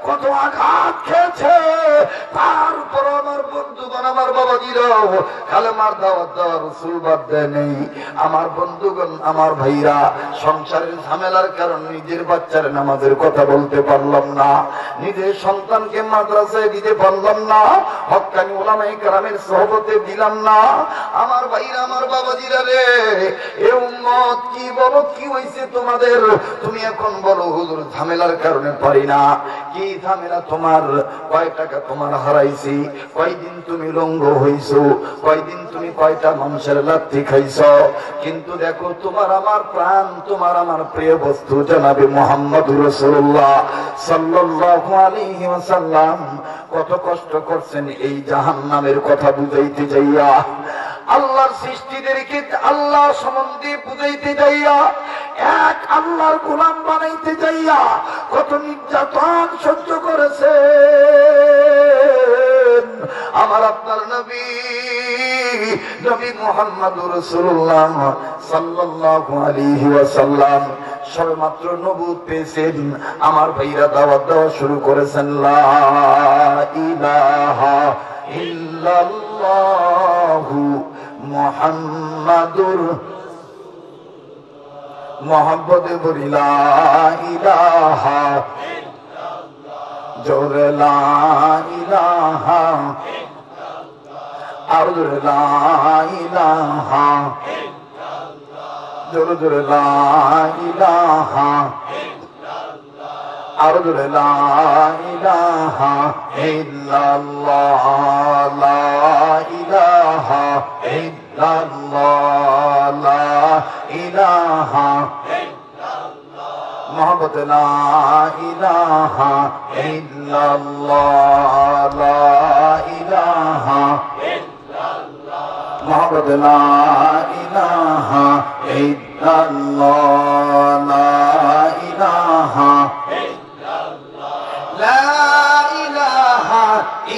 B: কত আঘাত খেয়েছে। তারপর আমার বন্ধুগণ, আমার বাবাজিরাও কালেমার দাওয়াত দেওয়া রাসূল বাদ দেয় নেই। আমার বন্ধুগণ, আমার ভাইরা, সংসারের ঝামেলার কারণে নিজের বাচ্চার নামাজের কথা বলতে পারলাম না, নিজের সন্তানকে মাদ্রাসায় দিতে পারলাম না, হক্কানি উলামায়ে কেরামের সোহবতে দিলাম না। আমার ভাইরা, আমার বাবাজিরা রে, এ উম্মত, কি বলো, কি হইছে তোমাদের? তুমি এখন বলো, হুজুর ঝামেলার কারণে পারি না। কি ঝামেলা তোমার? কয় টাকা তোমার হারাইছি, কয়দিন তুমি লঙ্গ হইছো, কয়দিন তুমি কয়টা মানুষের লাথি খাইছ। কিন্তু দেখো, তোমার আমার প্রাণ, তোমার আমার প্রিয় বস্তু জনাবে মুহাম্মদুর রাসূলুল্লাহ সাল্লাল্লাহু আলাইহি ওয়াসাল্লাম কত কষ্ট করছেন এই জাহান্নামের কথা বুঝাইতে যাইয়া, আল্লাহর সৃষ্টিদেরকে আল্লাহ সম্বন্ধে বুঝাইতে যাইয়া, এক আল্লাহর গোলাম বানাইতে যাইয়া কত নির্যাতন সহ্য করেছে আমার আপনার নবী, নবী মুহাম্মদুর রাসূলুল্লাহ সাল্লাল্লাহু আলাইহি ওয়াসাল্লাম সবেমাত্র নবুয়ত পেয়েছেন। আমার ভাইরা দাওয়াত দেওয়া শুরু করেছেন, লা ইলাহা ইল্লাল্লাহু মুহাম্মাদুর, মুহাম্মদে বলি লা ইলাহা ইল্লাল্লাহ, জোরে লা ইলাহা ইল্লাল্লাহ, আর জোরে লা ইলাহা ইল্লাল্লাহ, জোরে জোরে লা ইলাহা ইল্লাল্লাহ, আর জোরে লা ইলাহা ইল্লাল্লাহ, লা ইলাহা ইল্লাল্লাহ, লা ইলাহা ইল্লাল্লাহ, মুহাম্মদ লা ইলাহা ইল্লাল্লাহ, লা ইলাহা ইল্লাল্লাহ, মুহাম্মদ লা ইলাহা ইল্লাল্লাহ, লা ইলাহা ইল্লাল্লাহ, লা ইলাহা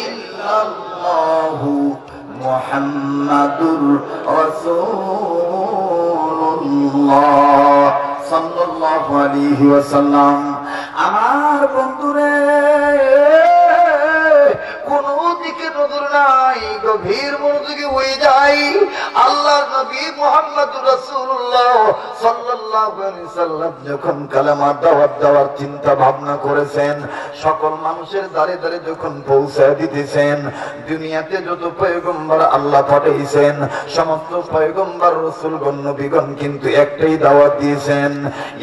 B: ইল্লাল্লাহু মুহাম্মাদুর রাসূলুল্লাহ সাল্লাল্লাহু আলাইহি ওয়াসাল্লাম। আমার বন্ধুরে, কোন দিকে গভীর মনোযোগী হয়ে যাই। আল্লাহর নবী মুহাম্মদুর রাসূলুল্লাহ সাল্লাল্লাহু আলাইহি সাল্লাম যখন কালেমার দাওয়াত দেওয়ার চিন্তা ভাবনা করেছেন, সকল মানুষের দ্বারে দ্বারে যখন পৌঁছায় দিতেছেন, দুনিয়াতে যত পয়গম্বর আল্লাহ পাঠিয়েছেন সমস্ত পয়গম্বর রাসূলগণ নবীগণ কিন্তু একটাই দাওয়াত দিয়েছেন,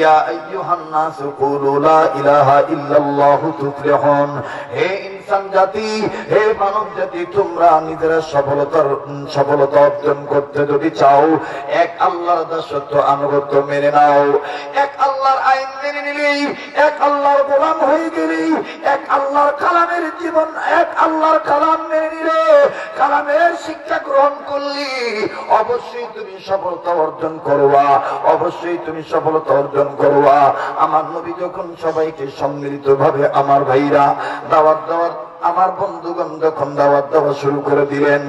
B: ইয়া আইয়ুহান নাসু কুলু লা ইলাহা ইল্লাল্লাহু তুফলিহুন। হে ইনসান জাতি, হে মানব জাতি, তোমরা নিজেরা সফলতা অর্জন করতে যদি চাও, এক আল্লাহর দাসত্ব আনুগত্য মেনে নাও। এক আল্লাহর আইন মেনে নিলেই, এক আল্লাহর গোলাম হয়ে গেলেই, এক আল্লাহর কালামের জীবন, এক আল্লাহর কালাম মেনে নিলে, কালামের শিক্ষা গ্রহণ করলি, অবশ্যই তুমি সফলতা অর্জন করবা, অবশ্যই তুমি সফলতা অর্জন করবা। আমার নবী যখন সবাইকে সম্মিলিত ভাবে, আমার ভাইরা দাওয়াত দেওয়ার, আমার বন্ধুগণ যখন দাওয়াত দেওয়া শুরু করে দিলেন,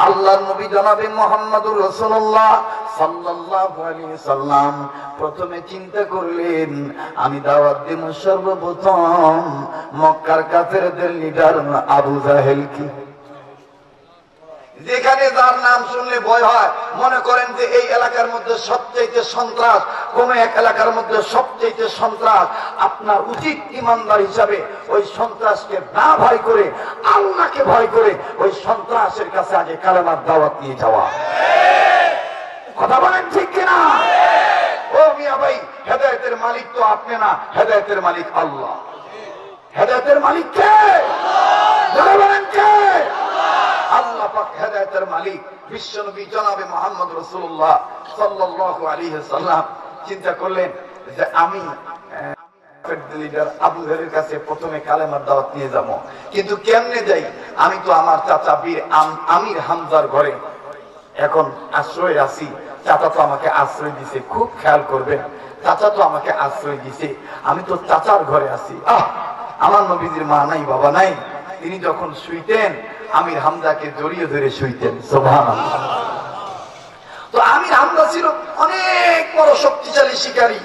B: আল্লাহর নবী জনাবে মুহাম্মদুর রাসূলুল্লাহ সাল্লাল্লাহু আলাইহি সাল্লাম প্রথমে চিন্তা করলেন, আমি দাওয়াত দেব সর্বপ্রথম মক্কার কাফেরদের লিডার আবু জাহেলকে। যেখানে যার নাম শুনলে ভয় হয়, মনে করেন যে এই এলাকার মধ্যে সবচেয়ে সন্ত্রাস, কোন এক এলাকার মধ্যে সবচেয়ে সন্ত্রাস, আপনার উচিত ইমানদার হিসাবে ওই সন্ত্রাসকে না ভয় করে, আল্লাহকে ভয় করে ওই সন্ত্রাসের কাছে আগে কালেমার দাওয়াত নিয়ে যাওয়া। কথা বলেন ঠিক কিনা? ও মিয়া ভাই, হেদায়েতের মালিক তো আপনি না, হেদায়েতের মালিক আল্লাহ। হেদায়েতের মালিক কে? যারা বলেন কে? আল্লাহ পাক হেদায়েতের মালিক। বিশ্বনবী জনাবে মুহাম্মদ রাসূলুল্লাহ সাল্লাল্লাহু আলাইহি সাল্লাম চিন্তা করলেন যে আমি লিডার আবু জাহেলের কাছে প্রথমে কালেমার দাওয়াত নিয়ে যাব, কিন্তু কেমনে যাই? আমি তো আমার চাচা বীর আমির হামজার ঘরে এখন আশ্রয় আছি। চাচা তো আমাকে আশ্রয় দিছে, খুব খেয়াল করবেন, চাচা তো আমাকে আশ্রয় দিছে, আমি তো চাচার ঘরে আছি। আমার নবীজির মা নাই, বাবা নাই, তিনি যখন শুইতেন আমির হামজাকে জড়িয়ে ধরে শুইতেন। সুবহানাল্লাহ। তো আমির হামজা ছিল অনেক বড় শক্তিশালী শিকারী,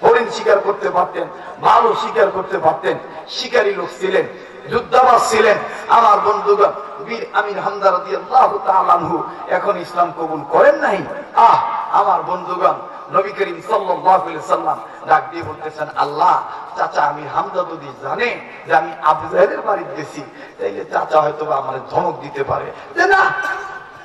B: হরিণ শিকার করতে পারতেন, ভালো শিকার করতে পারতেন, শিকারী লোক ছিলেন, যুদ্ধাবাজ ছিলেন। আমার বন্ধুগণ, বীর আমির হামজা রাদিয়াল্লাহু তাআলা আনহু এখন ইসলাম কবুল করেন নাই। আমার বন্ধুগণ, নবী করিম সাল্লাল্লাহু আলাইহি সাল্লাম ডাক দিয়ে বলতেছেন, আল্লাহ, চাচা আমির হামজা যদি জানে যে আমি আবু জাহেলের বাড়িতে গেছি, তাইলে চাচা হয়তো আমার ধমক দিতে পারে যে না,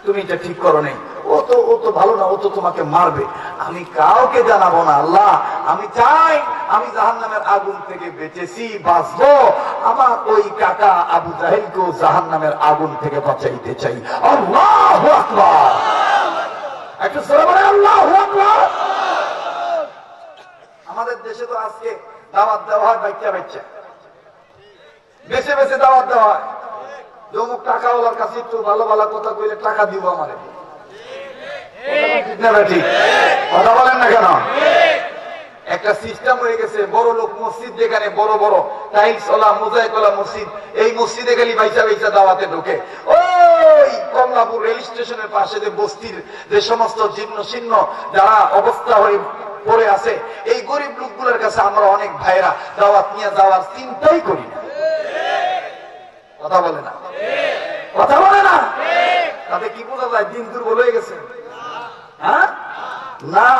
B: তুমি এটা ঠিক করো নাই, ও তো ভালো না, ও তো তোমাকে মারবে। আমি কাউকে জানাবো না আল্লাহ, আমি চাই আমি জাহান্নামের আগুন থেকে বেঁচেছি, বাঁচবো, আমার ওই কাকা আবু জাহেলকেও জাহান্নামের আগুন থেকে বাঁচাইতে চাই। আল্লাহু আকবার। একটু জোরে বলেন আল্লাহু আকবার। আমাদের দেশে তো আজকে দাওয়াত দেওয়া হয় বাচ্চা বাচ্চা, বেছে বেছে দাওয়াত দেওয়া হয়। অমুক টাকাওয়ালার কাছে একটু ভালো ভালো কথা কইলে টাকা দিব আমারে। ঠিক কথা বলেন না কেন? একটা সিস্টেম হয়ে গেছে, বড় লোক মসজিদ যেখানে বড় বড় টাইলস ওলা মোজাইক ওলা মসজিদ, এই মসজিদে গেলি বাইচা বাইচা দাওয়াতে ঢোকে। ওই কমলাপুর রেল স্টেশনের পাশে যে বস্তির যে সমস্ত জীর্ণ শীর্ণ যারা অবস্থা হয়ে পড়ে আছে, এই গরিব লোকগুলোর কাছে আমরা অনেক ভাইরা দাওয়াত নিয়ে যাওয়ার চিন্তাই করি না। কথা বলে না, কথা বলে না। তাতে কি বোঝা যায়? দিন দুর্বল হয়ে গেছে। হ্যাঁ না,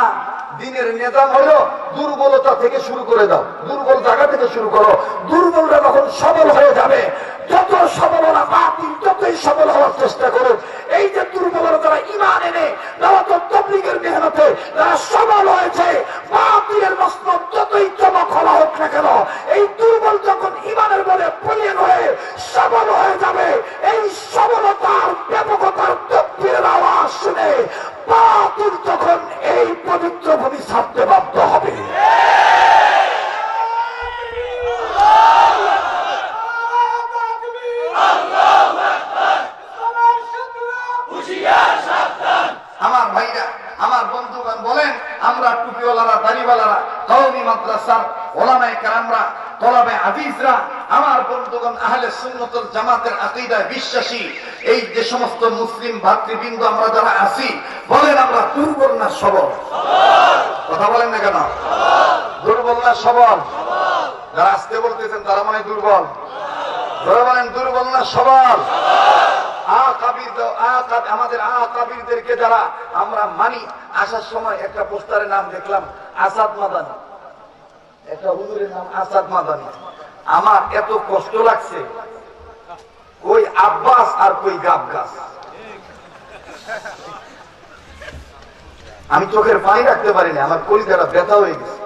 B: দিনের নিজাম হলো দুর্বলতা থেকে শুরু করে দাও, দুর্বল জায়গা থেকে শুরু করো। দুর্বলরা যখন সবল হয়ে যাবে, যত সবল হওয়া বাতিল যতই সবল হওয়ার চেষ্টা করো, এই যে দুর্বলরা যারা ঈমান এনে দাওয়াত ও তাবলীগের মেহনতে যারা সবল হয়েছে, বাতিলের মস্তক যতই চমক হওয়া হোক না কেন, এই দুর্বল যখন ঈমানের বলে বলিয়ান হয়ে সবল হয়ে যাবে, এই সবলতার ব্যাপকতার তাকবীরের আওয়াজ শুনে বাতিল তখন এই পবিত্র ভূমি ছাড়তে বাধ্য হবে। আমার ভাইরা, আমার বন্ধুগণ বলেন, আমরা টুপিওয়ালারা, দাড়িওয়ালারা, কওমি মাদ্রাসার ওলামায়ে কেরামরা, তলাবে আজিজরা, আমার বন্ধুগণ আহলে সুন্নাত ওয়াল জামাতের আকীদায় বিশ্বাসী এই যে সমস্ত মুসলিম ভাতৃবৃন্দ আমরা যারা আছি, বলেন আমরা দুর্বল না সবল? কথা বলেন না কেন? দুর্বল না সবল? যারা আসতে বলতেছেন তারা মনে দুর্বল। বলেন দুর্বল না সবল? আমাদের আকাবিরদেরকে যারা আমরা মানি, আসার সময় একটা পোস্টারের নাম দেখলাম আসাদ মাদানী, একটা হুজুরের নাম আসাদ মাদানী। আমার এত কষ্ট লাগছে, কই আব্বাস আর কই গাবগাছ। আমি চোখের পানি রাখতে পারিনি, আমার কলিজাটা ব্যথা হয়ে গেছে।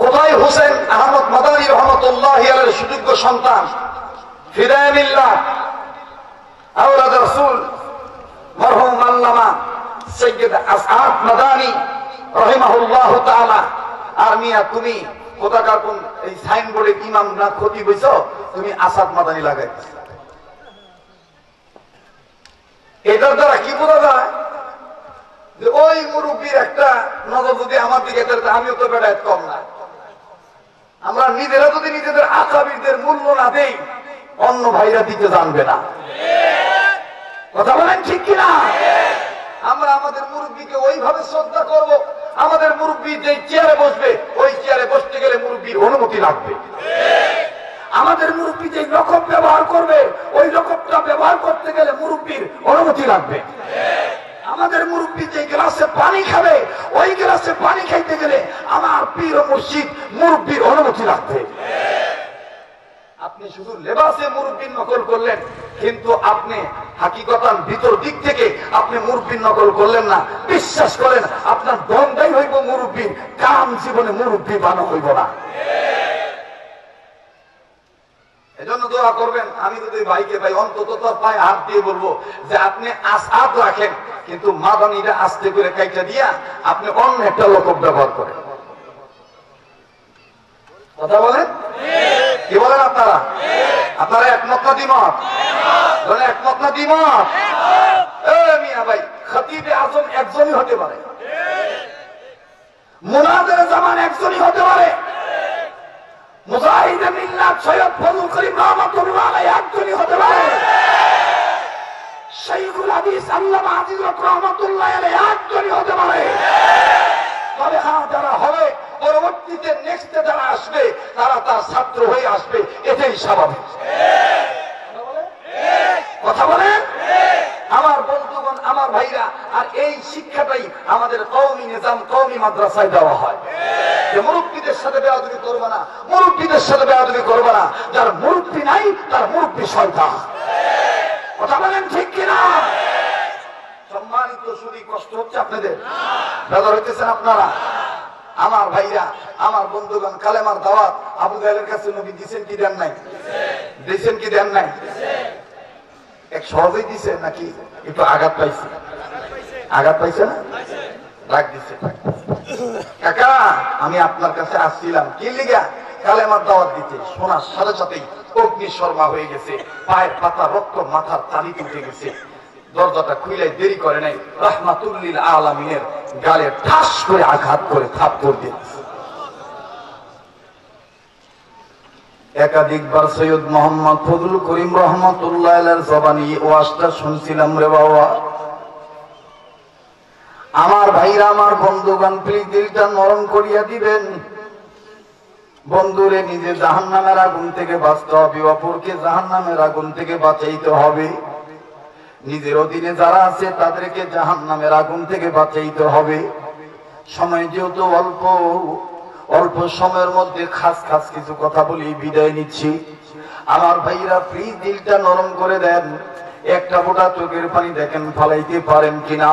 B: কোথায় হোসেন আহমদ মাদানী রহমতুল্লাহি আলাইহির সুযোগ্য সন্তান ফিদায়ানিল্লাহ আওলাদ রাসূল মরহুম আল্লামা সৈয়দ আসাদ মাদানী রাহিমাহুল্লাহু তাআলা। আর মিয়া তুমি কোথাকার কোন এই সাইনবোর্ডের ইমাম না খতিব হইছো, তুমি আসাদ মাদানী লাগাইছ। এটার দ্বারা কি বোঝা যায় যে ওই মুরব্বীর একটা নজর যদি আমার দিকে, আমিও তো বেড়ায় কম না। আমরা নিজেরা যদি নিজেদের আকাবিরদের মূল্য না দেই, অন্য ভাইরা দিতে জানবে না। কথা বলেন ঠিক কিনা? আমরা আমাদের মুরব্বীকে ওইভাবে শ্রদ্ধা করব, আমাদের মুরব্বী যে চেয়ারে বসবে ওই চেয়ারে বসতে গেলে মুরব্বীর অনুমতি লাগবে। আমাদের মুরব্বী যে লকব ব্যবহার করবে ওই লকবটা ব্যবহার করতে গেলে মুরব্বীর অনুমতি লাগবে। আমাদের মুরব্বী যে গ্লাসে পানি খাবে ওই গ্লাসে পানি খাইতে গেলে আমার পীর ও মুর্শিদ মুরব্বীর অনুমতি লাগবে। আপনি শুধু লেবাসে মুরব্বীর নকল করলেন, কিন্তু আপনি হাকিকতান ভিতর দিক থেকে আপনি মুরব্বীর নকল করলেন না। বিশ্বাস করেন আপনার দ্বন্দ্বই হইব মুরব্বীর, কাম জীবনে মুরব্বী বানানো হইব না। এজন্য দোয়া করবেন। আমি যদি ভাইকে ভাই অন্তত তার পায়ে হাত দিয়ে বলবো যে আপনি আসাদ রাখেন, কিন্তু মাদানীটা আস্তে করে কাইটা দিয়া আপনি অন্য একটা লকব ব্যবহার করেন। কথা বলেন কি বলেন আপনারা? আপনারা একমত না দ্বিমত? একমত না দ্বিমত? মিয়া ভাই, খতিবে আজম একজনই হতে পারে, মুনাদের জামান একজনই হতে পারে, মুজাহিদে মিল্লাত সৈয়দ ফজল করিম রহমাতুল্লাহ আলাইহি একজনই হতে পারে, শাইখুল হাদিস আল্লামা আজিজুর রহমাতুল্লাহ আলাইহি একজনই হতে পারে। তবে হ্যাঁ, যারা হবে পরবর্তীতে নেক্সটে যারা আসবে তারা তার ছাত্র হয়ে আসবে, এটাই স্বাভাবিক। কথা বলেন আমার বন্ধুগণ, আমার ভাইরা। আর এই শিক্ষাটাই আমাদের কওমি নিজাম, কওমি মাদ্রাসায় দেওয়া হয় যে মুরব্বীদের সাথে বেয়াদবি করবে না, মুরব্বীদের সাথে বেয়াদবি করবে না। যার মুরব্বী নাই তার মুরব্বী শয়তান। কথা বলেন ঠিক কিনা? সম্মানিত শুধু কষ্ট হচ্ছে আপনাদের, বেদর হইতেছেন আপনারা আমার ভাইরা, আমার বন্ধুগণ। কালেমার দাওয়াত আবু জাহেলের কাছে নবী দিয়েছেন কি দেন নাই? দিয়েছেন কি দেন নাই? এক সহজেই দিছে নাকি একটু আঘাত পাইছে? আঘাত পাইছে না? রাগ দিছে। কাকা আমি আপনার কাছে আসছিলাম কি লিগা? কালেমার দাওয়াত দিতে। শোনার সাথে সাথেই অগ্নি শর্মা হয়ে গেছে, পায়ের পাতা রক্ত মাথার তালিতে উঠে গেছে। দরজাটা খুলে দেরি করে নাই, রাহমাতুল লিল আলামিনের গালে ঠাস করে আঘাত করে থাপ্পড় দিয়েছে। একাধিকবার সৈয়দ মোহাম্মদ ফজল করিম রহমাতুল্লাহ আলাইহির জবানি ওয়াজটা শুনছিলাম রে বাবা। আমার ভাইরা, আমার বন্ধুগণ, প্লিজ দিলটা নরম করিয়া দিবেন। বন্ধুরে নিজে জাহান্নামের আগুন থেকে বাঁচতে হবে, অপরকে জাহান্নামের আগুন থেকে বাঁচাইতে হবে। নিজের অধীনে যারা আছে তাদেরকে জাহান্নামের আগুন থেকে বাঁচাইতে হবে। সময় যেহেতু অল্প, অল্প সময়ের মধ্যে খাস খাস কিছু কথা বলি বিদায় নিচ্ছি। আমার ভাইরা প্লিজ দিলটা নরম করে দেন। একটা ফোঁটা চোখের পানি দেখেন ফালাইতে পারেন কিনা।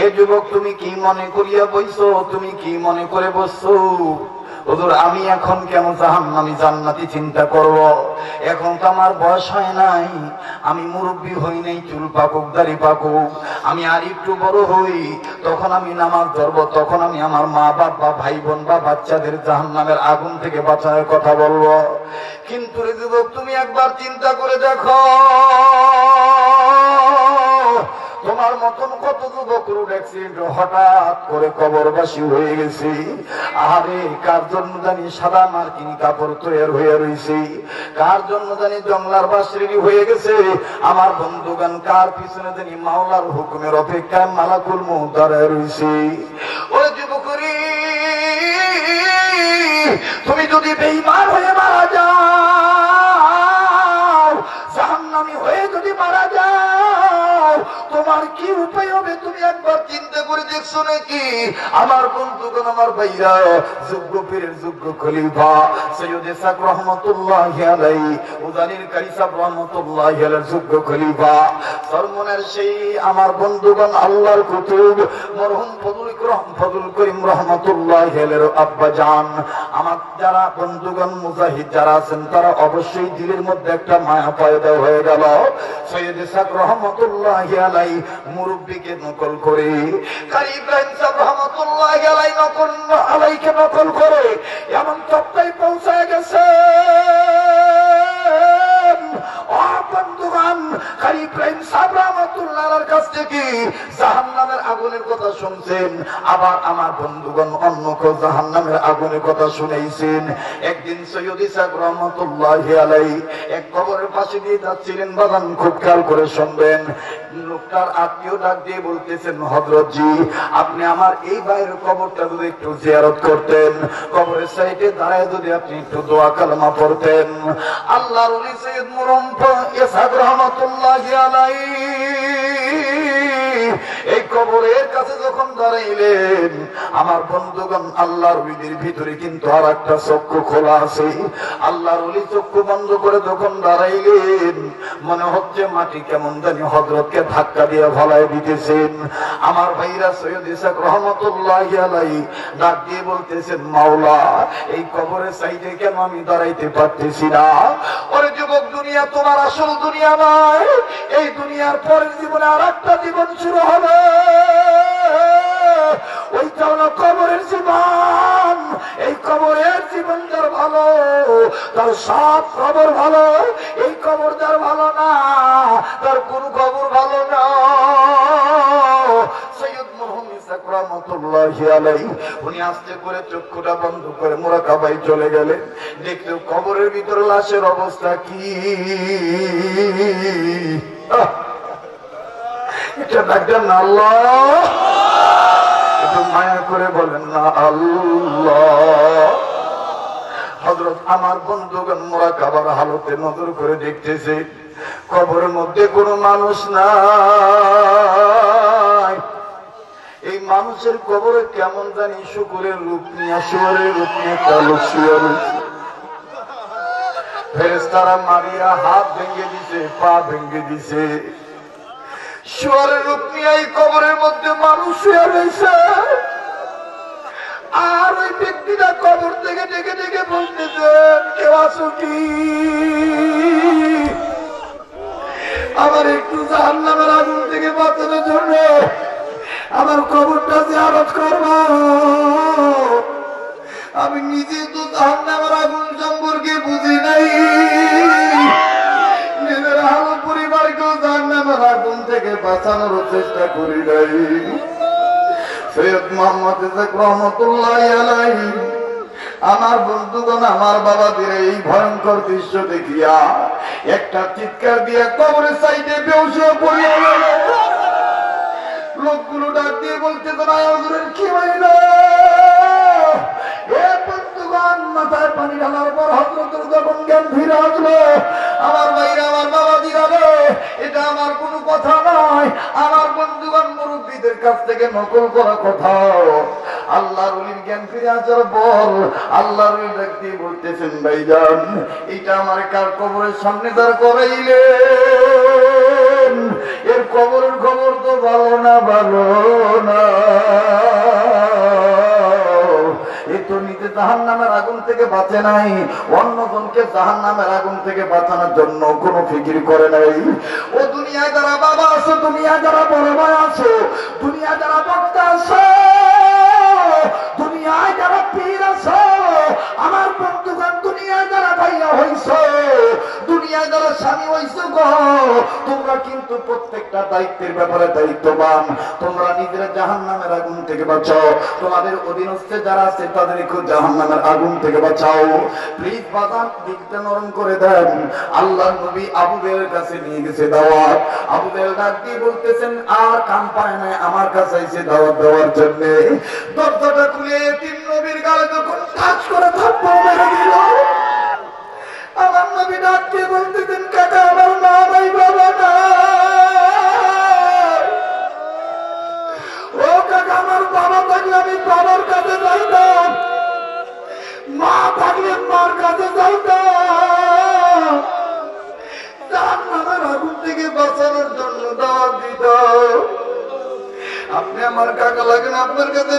B: এ যুবক, তুমি কি মনে করিয়া বইছো? তুমি কি মনে করে বসছো? হুজুর আমি এখন কেন জাহান্নামী জান্নাতি চিন্তা করব? এখন তো আমার বয়স হয় নাই, আমি মুরব্বী হই নাই, চুল পাকুক দাড়ি পাকুক, আমি আর একটু বড় হই, তখন আমি নামাজ ধরবো, তখন আমি আমার মা বাপ বা ভাই বোন বা বাচ্চাদের জাহান্নামের আগুন থেকে বাঁচানোর কথা বলবো। কিন্তু রে যুবক, তুমি একবার চিন্তা করে দেখো, তোমার মতন কত যুবক রোড অ্যাক্সিডেন্ট হঠাৎ করে কবরবাসী হয়ে গেছে। আরে কার জন্য জানি সাদা মার্কিন কাপড় তৈরি হয়ে রয়েছে, কার জন্য জানি জংলার বাসরি হয়ে গেছে। আমার বন্ধুগান, কার পিছনে জানি মাওলার হুকুমের অপেক্ষায় মালাকুল মউত দাঁড়ায় রয়েছে। ওরে যুবকরি, তুমি যদি বেঈমান হয়ে মারা যাও, জাহান্নামী হয়ে যদি মারা যাও, দেখছো নাকি আমার বন্ধুগণ আমার ভাইরা যোগ্য পীরের যোগ্য খলিফা সৈয়দ ইসহাক রহমাতুল্লাহি আলাইহি উজানির কারি সাহেব রহমাতুল্লাহি আলাইহি যোগ্য খলিফা সরমনের সেই আমার বন্ধুগণ আল্লাহর কুতুব মরহুম ফজলুল করিম রহমাতুল্লাহি আলাইহির আব্বা জান আমার যারা বন্ধুগণ মুজাহিদ যারা আছেন তারা অবশ্যই দিলের মধ্যে একটা মায়া পয়দা হয়ে গেল সৈয়দ ইসহাক রহমাতুল্লাহি আলাইহি মুরব্বিকে নকল করে কারি ইব্রাহিম সাহেব রহমাতুল্লাহি আলাইহি নকল করে এমন চপ্পাই পৌঁছায় গেছে বন্ধুগণ কারি ইব্রাহিম সাহেব রহমাতুল্লাহর কাছ থেকে জাহান্নামের আগুনের কথা শুনছেন আবার আমার বন্ধুগণ অন্য কেউ জাহান্নামের আগুনের কথা শুনেছেন একদিন সৈয়দ ইসহাক রহমাতুল্লাহি আলাইহি এক কবরের পাশে দিয়ে যাচ্ছিলেন বাগান খুব খেয়াল করে শুনবেন লোকটার আত্মীয় ডাক দিয়ে বলতেছেন হযরত জি আপনি আমার এই ভাইয়ের কবরটা যদি একটু জিয়ারত করতেন কবরের সাইডে দাঁড়ায় যদি আপনি একটু দোয়া কালেমা পড়তেন আল্লাহর ওলি সৈয়দ মুরহম ইসহাক রহমাতুল্লাহি আলাইহি এই কবরের কাছে যখন দাঁড়াইলেন আমার বন্ধুগণ আল্লাহর ওলিদের ভিতরে কিন্তু আর একটা চক্ষু খোলা আছে আল্লাহর ওলি চক্ষু বন্ধ করে যখন দাঁড়াইলেন মনে হচ্ছে মাটি কেমন জানি হযরতকে ধাক্কা দিয়ে ফলায় দিতেছেন আমার ভাইরা সৈয়দ ইসহাক রহমাতুল্লাহি আলাইহি ডাক দিয়ে বলতেছেন মাওলা এই কবরের সাইডে কেন আমি দাঁড়াইতে পারতেছি না ওরে যুবক দুনিয়া তোমার আসল দুনিয়া নয় এই দুনিয়ার পরের জীবনে আর একটা জীবন শুরু হবে ওইটা হলো কবরের জীবন এই কবরের জীবন যার ভালো তার সব কবর ভালো এই কবর যার ভালো না তার কোন কবর ভালো না সৈয়দ মুরহম ইসহাক রহমাতুল্লাহি আলাইহি উনি আস্তে করে চক্ষুটা বন্ধ করে মুরাকাবায় চলে গেলেন দেখলেও কবরের ভিতরে লাশের অবস্থা কি এটা ডাকতেন না আল্লাহ একটু মায়া করে বলেন না আল্লাহ হযরত আমার বন্ধুগণ মুরাকাবার হালতে নজর করে দেখতেছে কবরের মধ্যে কোনো মানুষ নাই এই মানুষের কবরে কেমন জানি শুকুরের রূপ নিয়ে শুয়োরের রূপ নিয়ে কালো শুয়োর ফেরেশতারা মারিয়া হাত ভেঙে দিছে পা ভেঙে দিছে শুয়োরের রূপ নিয়ে এই কবরের মধ্যে মানুষ শুয়ে রয়েছে আর ওই ব্যক্তিটা কবর থেকে ডেকে ডেকে বলতেছেন কেউ আসো কি আমার একটু জাহান্নামের আগুন থেকে বাঁচানোর জন্য আমার কবরটা জিয়ারত করব আমি নিজে তো জাহান্নামের আগুন সম্পর্কে বুঝি নাই নিজের হাল পরিবারকেও জাহান্নামের আগুন থেকে বাঁচানোর চেষ্টা করি নাই সৈয়দ মুহাম্মদ ইসহাক রহমাতুল্লাহি আলাইহি আমার বন্ধুগণ আমার বাবাদের এই ভয়ঙ্কর দৃশ্য দেখিয়া একটা চিৎকার দিয়ে কবরের সাইডে বেহুশ পড়িয়া গেল লোকগুলো ডাক দিয়ে বলতেছে না হুজুরের কি হইল এ বন্ধুগণ মাথায় পানি ঢালার পর হযরতের যখন জ্ঞান ফিরে আসলো আমার ভাইরা আমার বাবা দিরাবে এটা আমার কোনো কথা নয় আমার বন্ধুগণ মুরব্বীদের কাছ থেকে নকল করা কথা আল্লাহর ওলির জ্ঞান ফিরে আসার পর আল্লাহর ওলি ডাক দিয়ে বলতেছেন ভাইজান এটা আমার কার কবরের সামনে দাঁড় করাইলেন এর কবরের খবর তো ভালো না এ তো নিজে জাহান্নামের আগুন থেকে বাঁচে নাই অন্যজনকে জাহান্নামের আগুন থেকে বাঁচানোর জন্য কোনো ফিকির করে নাই ও দুনিয়ায় যারা বাবা আছে দুনিয়ায় যারা বড় ভাই আছে দুনিয়ায় যারা বক্তা আছে দুনিয়ায় যারা পীর আছে আমার বন্ধুগণ দুনিয়ায় যারা ভাইয়া হইছে দুনিয়ায় যারা স্বামী হইছে গো তোমরা কিন্তু প্রত্যেকটা দায়িত্বের ব্যাপারে দায়িত্ববান তোমরা নিজেরা জাহান্নামের আগুন থেকে বাঁচাও তোমাদের অধীনস্থে যারা আছে তাদেরকে জাহান্নামের আগুন থেকে বাঁচাও প্লিজ বাদাম দিকটা নরম করে দেন আল্লাহর নবী আবু বেলের কাছে নিয়ে গেছে দাওয়াত আবু বেল ডাক দিয়ে বলতেছেন আর কাম পায় না আমার কাছে এসে দাওয়াত দেওয়ার জন্য দরজাটা খুলে তিন নবীর গালে যখন কাজ করে থাপ্পড় মেরে দিল আমার নবী ডাক দিয়ে বলতেছেন কাকা আমার মা নাই বাবা নাই ও কাকা আমার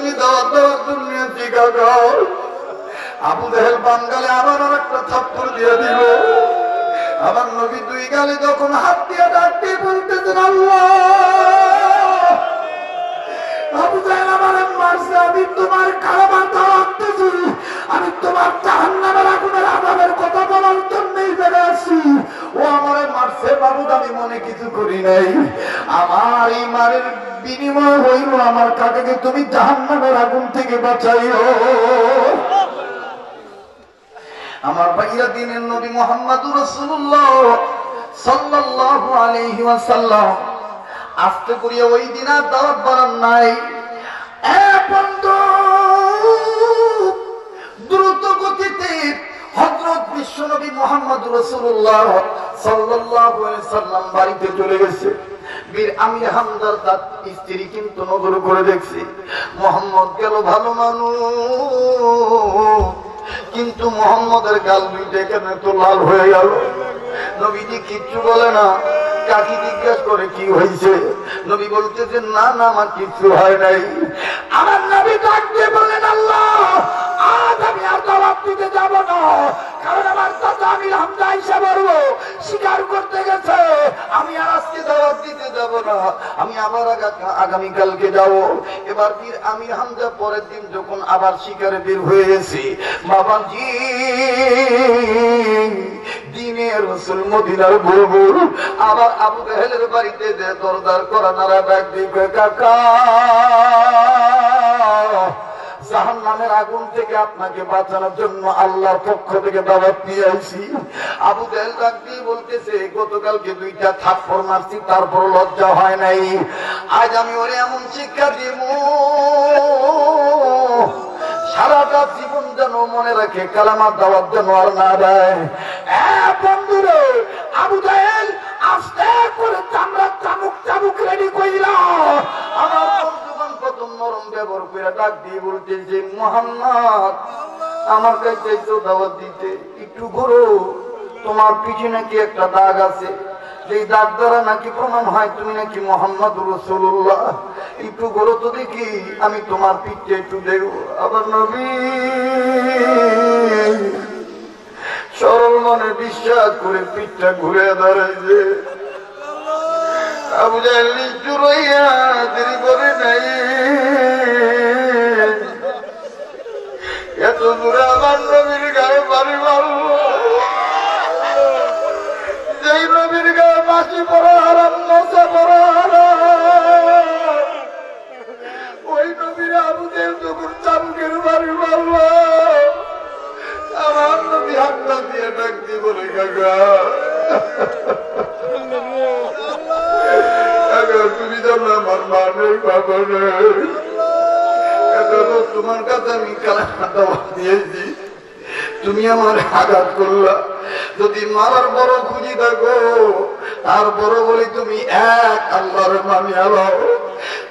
B: তুমি দাওয়াত দেওয়ার জন্য জিগা গাও। আবু জাহেল বাঙ্গালে আবার আর একটা থাপ্পড় দিয়ে দিল। আমার নবী দুই গালে যখন হাত দিয়ে ডাক দিয়ে বলতেছেন আল্লাহ, আবু জাহেল আমারে মারছে, আমি তোমার কালেমার দাওয়াত দিছি, আমি তোমার জাহান্নামের আগুনের আযাবের কথা বলার জন্যই বেড়ে আসছি। ও আমারে মারছে বাবুদ, আমি মনে কিছু করি নাই। আমার এই মারের বিনিময় হইল আমার কাকাকে তুমি জাহান্নামের আগুন থেকে বাঁচাইও। আমার ভাইয়া দিনের নবী মুহাম্মদুর রাসূলুল্লাহ সাল্লাল্লাহু আলাইহি ওয়াসাল্লাম আস্তে করিয়া ওই দিন আর দাওয়াত বাড়ান নাই। বন্ধু, দ্রুত গতিতে হযরত বিশ্বনবী মুহাম্মদুর রাসূলুল্লাহ সাল্লাল্লাহু আলাইহি ওয়াসাল্লাম বাড়িতে চলে গেছে। বীর আমির হামজার তার স্ত্রী কিন্তু নজর করে দেখছে মুহাম্মদ গেল ভালো মানুষ, কিন্তু মুহাম্মদের গাল দুইটা কেন তো লাল হয়ে গেল। নবীজি কিচ্ছু বলে না। কাকি জিজ্ঞাসা করে কি হয়েছে, নবী বলতেছে না না আমার কিচ্ছু হয় নাই। আমার নবী ডাক দিয়ে বললেন আল্লাহ, আজ আমি আর দাওয়াত দিতে যাব না, কারণ আমার চাচা আমির হামজা এসে বলব স্বীকার করতে গেছে, আমি আর আজকে দাওয়াত দিতে যাব না, আমি আবার আগামীকালকে যাব। এবার বীর আমির হামজা পরের দিন যখন আবার শিকারে বের হয়ে গেছে, বাবাজি দিনের রাসূল মদিনার বুলবুল আবার আবু জাহেলের বাড়িতে যে দরদার করা নারা ডাক দিবে, কাকা জাহান্নামের আগুন থেকে আপনাকে বাঁচানোর জন্য আল্লাহর পক্ষ থেকে দাওয়াত নিয়ে আইছি। আবু জাহেল ডাক দিয়ে বলতেছে গতকালকে দুইটা থাপ্পড় মারছি, তারপর লজ্জা হয় নাই, আজ আমি ওরে এমন শিক্ষা দিব সারাটা জীবন যেন মনে রাখে, কালেমার দাওয়াত যেন আর না দেয়। বন্ধুরে, আবু জাহেল আস্তে করে চামড়া চামুক চামুক রেডি কইরা আমার বন্ধুগণ প্রথম নরম ব্যবহার করে ডাক দিয়ে বলতেছে মুহাম্মদ আমার কাছে একটু দাওয়াত দিতে, একটু ঘুরো, তোমার পিছনে কি একটা দাগ আছে, যে দাগ দ্বারা নাকি প্রমাণ হয় তুমি নাকি মুহাম্মদুর রাসূলুল্লাহ, একটু ঘুরো তো দেখি, আমি তোমার পিঠে একটু দেখব। আবার নবী সরল মনে বিশ্বাস করে পিঠটা ঘুরে দাঁড়াইছে। আবু জাহেল নিষ্ঠুর হইয়া দেরি করে নাই, এত দূরে আমার নবীর গায়ে বাড়ি মারল, যেই নবীর গায়ে মাসি পড়া হারাম, মশা পড়া হারাম, ওই নবীর আবু জাহেল যখন চাবুকের বাড়ি মারল, আমার নবী হাতটা দিয়ে ডাক দিয়ে বলে কাকা তুমি জানো আমার মা নেই, বাবা নেই, তোমার কাছে আমি কালেমা দাওয়াত দিয়েছি, তুমি আমার আঘাত করলা, যদি মারার বড় খুঁজি থাকো তারপরও বলি তুমি এক আল্লাহর মানিয়া লও।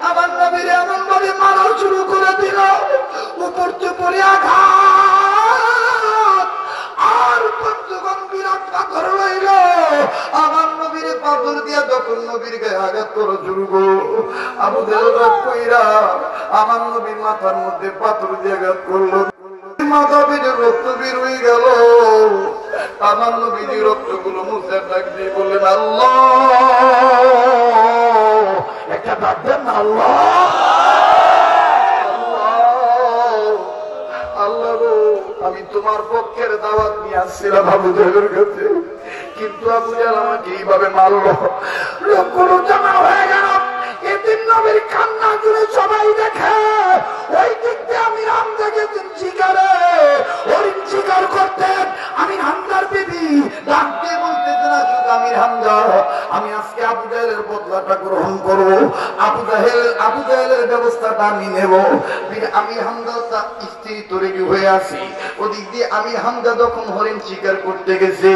B: আমার নবীর এমন ভাবে মারা শুরু করে দিল, উপর চুপড়ে আঘাত, আর পঞ্চগণ বিরাট পাথর রইল। আমার নবীর পাথর দিয়া যখন নবীর গায়ে আঘাত করো শুরু করো, আবু জাহেল রাগ কইরা আমার নবীর মাথার মধ্যে পাথর দিয়ে আঘাত করলো, মাথা বেজে রক্ত বের হয়ে গেল। আমার নবীর রক্তগুলো মুছে ডাক দিয়ে বললেন আল্লাহ, একটা ডাক দেন না আল্লাহ, আল্লাহ গো, আমি তোমার পক্ষের দাওয়াত নিয়ে আসছিলাম আবু জাহেলের কাছে, কিন্তু আবু জাহেল আমাকে এইভাবে মারল। লোকগুলো জমা হয়ে গেল, এদিন নবীর কান্না জুড়ে সবাই দেখে। ওই দিক দিয়ে আমির হামজা গেছেন শিকারে, হরিণ শিকার করতেন। আমির হামজার বিবি ডাক দিয়ে বলতেছেন আসুক আমির হামজা, আমি আজকে আবু জাহেলের বদলাটা গ্রহণ করব, আবু জাহেলের ব্যবস্থাটা আমি নেব। আমির হামজা তার স্ত্রী তো রেডি হয়ে আসি, ওদিক দিয়ে আমির হামজা যখন হরিণ শিকার করতে গেছে,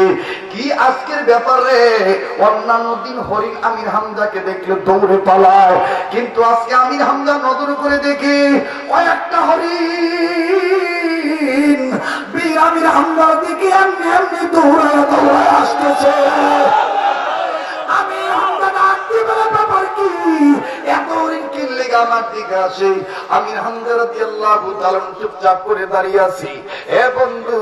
B: কি আজকের ব্যাপারে অন্যান্য দিন হরিণ আমির হামজাকে দেখলে দৌড়ে পালায়, কিন্তু আজকে আমির হামজা নজর করে দেখে ওই একটা হরিণ বীর আমির হামজার দিকে এমনি এমনি দৌড়ায় দৌড়ায় আসতেছে। আমির হামজা ডাক দিয়ে বলে ব্যাপার কি, এত হরিণ কিনলে দিকে আমার দিকে আসে। আমির হামজা রাদিয়াল্লাহু তাআলা চুপচাপ করে দাঁড়িয়ে আছি। এ বন্ধু,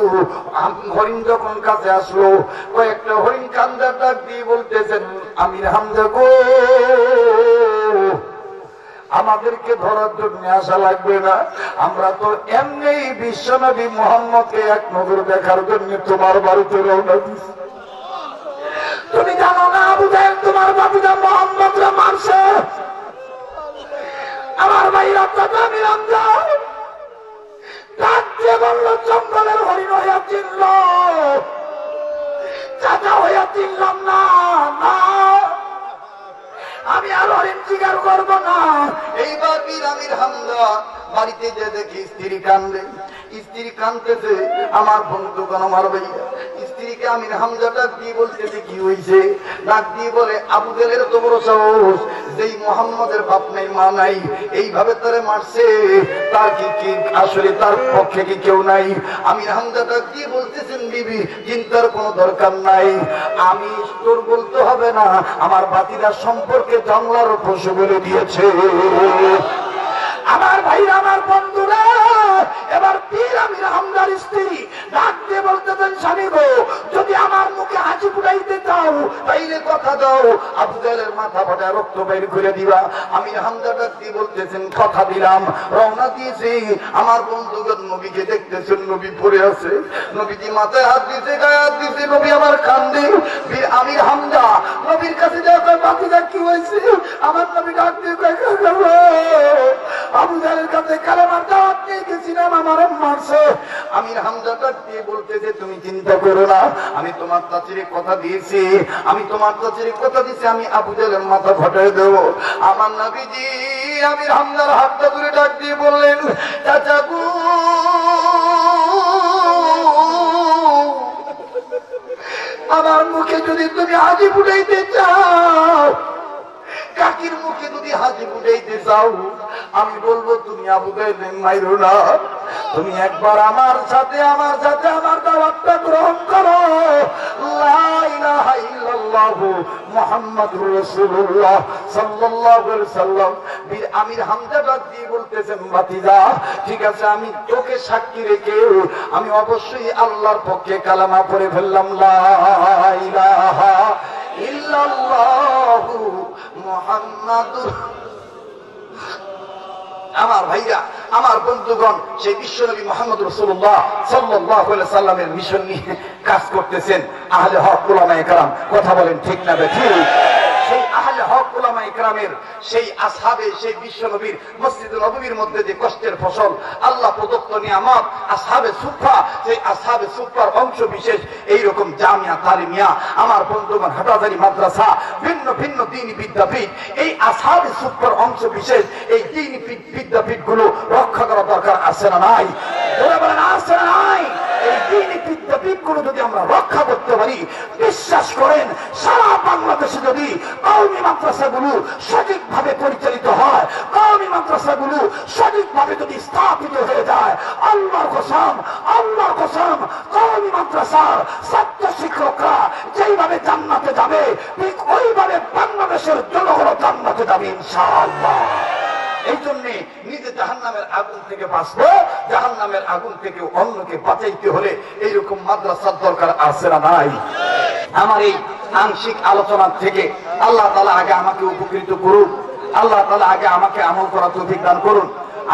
B: হরিণ যখন কাছে আসলো, কয়েকটা হরিণ কান্দার ডাক দিয়ে বলতেছেন, আমির হামজা গো, আমাদেরকে ধরার জন্য আসা লাগবে না, আমরা তো এমনি বিশ্বনবী মুহাম্মদকে এক নজর দেখার জন্য তোমার বাড়িতে রওনা দিছি। তুমি জানো না আবু জাহেল তোমার বাতিজা মুহাম্মদরে মারছে? আমার ভাইরা চাচা আমির হামজা ডাক দিয়ে বলল, জঙ্গলের হরিণ হইয়া চিনল, চাচা হইয়া চিনলাম না, না আমি আর হরিণ শিকার করবো না। এইবার বীর আমির হামজা বাড়িতে যে দেখি স্ত্রী কান্দে, স্ত্রী কান্দতেছে। আমার বন্ধুগণ, আমার ভাইয়া, স্ত্রীকে আমির হামজা ডাক দিয়ে বলতেছে, কি হয়েছে? ডাক দিয়ে বলে, আবু জেহেলের তো বড় সাহস, যেই মুহাম্মদের বাপ নাই মা নাই, এইভাবে তারে মারছে, তার কি আসলে তার পক্ষে কি কেউ নাই? আমির হামজা ডাক দিয়ে বলতেছেন, বিবি চিন্তার কোনো দরকার নাই, আমি তোর বলতে হবে না, আমার বাতিদার সম্পর্কে জঙ্গলার পশু বলে দিয়েছে। আমার ভাইরা, আমার বন্ধুরা, এবার পীর আমির হামজার স্ত্রী ডাক দিয়ে বলতেছেন, স্বামী গো, যদি আমার মুখে হাসি ফুটাইতে চাও তাইলে কথা দাও, আবু জেহেলের মাথা ফাটা রক্ত বের করে দিবা। আমির হামজা ডাক দিয়ে বলতেছেন, কথা দিলাম। রওনা দিয়েছি। আমার বন্ধুগণ নবীকে দেখতেছেন, নবী পড়ে আছে, নবীজি মাথায় হাত দিতে, গায়ে হাত দিতে, নবী আমার কান্দে। পীর আমির হামজা নবীর কাছে যাওয়া, কয় বাতিজা কি হয়েছে? আমার নবী ডাক দিয়ে কয়, আবু জেহেলের কাছে কালেমার দাওয়াত নিয়ে গেছিলাম, আমার মারছে। আমির হামজা ডাক দিয়ে বলতেছে, তুমি চিন্তা করো না, আমি তোমার চাচিরে কথা দিয়েছি, আমি তোমার চাচিরে কথা দিয়েছি, আমি আবু জেহেলের মাথা ফাটাই দেব। আমার নবীজি আমির হামজার হাতটা ধরে ডাক দিয়ে বললেন, চাচা গো, আমার মুখে যদি তুমি হাসি ফুটাইতে চাও, কাকির মুখে যদি হাসি ফুটাইতে চাও, আমি বলবো তুমি আবু জেহেলের মাইরো না, তুমি একবার আমার সাথে আমার দাওয়াতটা গ্রহণ করো, লা ইলাহা ইল্লাল্লাহু মুহাম্মাদুর রাসূলুল্লাহ সাল্লাল্লাহু আলাইহি সাল্লাম। বীর আমির হামজা ডাক দিয়ে বলতেছেন, ভাতিজা ঠিক আছে, আমি তোকে সাক্ষী রেখে আমি অবশ্যই আল্লাহর পক্ষে কালেমা পড়ে ফেললাম, লা ইলাহা ইল্লাল্লাহু মুহাম্মাদুর। আমার ভাইরা, আমার বন্ধুগণ, সেই বিশ্বনবী মুহাম্মদ রাসূলুল্লাহ সাল্লাল্লাহু আলাইহি সাল্লামের মিশন নিয়ে কাজ করতেছেন আহলে হক উলামায়ে কেরাম। কথা বলেন ঠিক না বেঠিক? সেই আহলে হক উলামায়ে কেরামের সেই আসহাবে, সেই বিশ্বনবীর মসজিদে নববীর মধ্যে যে কষ্টের ফসল, আল্লাহ প্রদত্ত নিয়ামত, আসহাবে সুফা, সেই আসহাবে সুফার অংশ বিশেষ এইরকম জামিয়া তালিমিয়া, আমার বন্ধুগণ, হাটাজারি মাদ্রাসা, ভিন্ন ভিন্ন দ্বীনি বিদ্যাপীঠ, এই আসহাবে সুফার অংশ বিশেষ এই দ্বীনি বিদ্যাপীঠ গুলো রক্ষা করা দরকার আছে না নাই? ওরা বলেন আছে না নাই? এই দ্বীনি বিদ্যাপীঠ গুলো যদি আমরা রক্ষা করতে পারি, বিশ্বাস করেন সারা বাংলাদেশে যদি কওমি মাদ্রাসাগুলো সঠিকভাবে পরিচালিত হয়, কওমি মাদ্রাসাগুলো সঠিকভাবে যদি স্থাপিত হয়ে যায়, আল্লাহর কসম কওমি মাদ্রাসার ছাত্র শিক্ষকরা যেইভাবে জান্নাতে যাবে, ঠিক ওইভাবে বাংলাদেশের জনগণ জান্নাতে যাবে ইনশাআল্লাহ। এই জন্যে নিজে জাহান্নামের আগুন থেকে বাঁচবো, জাহান্নামের আগুন থেকে অন্যকে বাঁচাইতে হলে এইরকম মাদ্রাসার দরকার আছে না নাই? আমার এই আংশিক আলোচনা থেকে আল্লাহ তাআলা আগে আমাকে উপকৃত করুন, আল্লাহ তাআলা আগে আমাকে আমল করার তৌফিক দান করুন।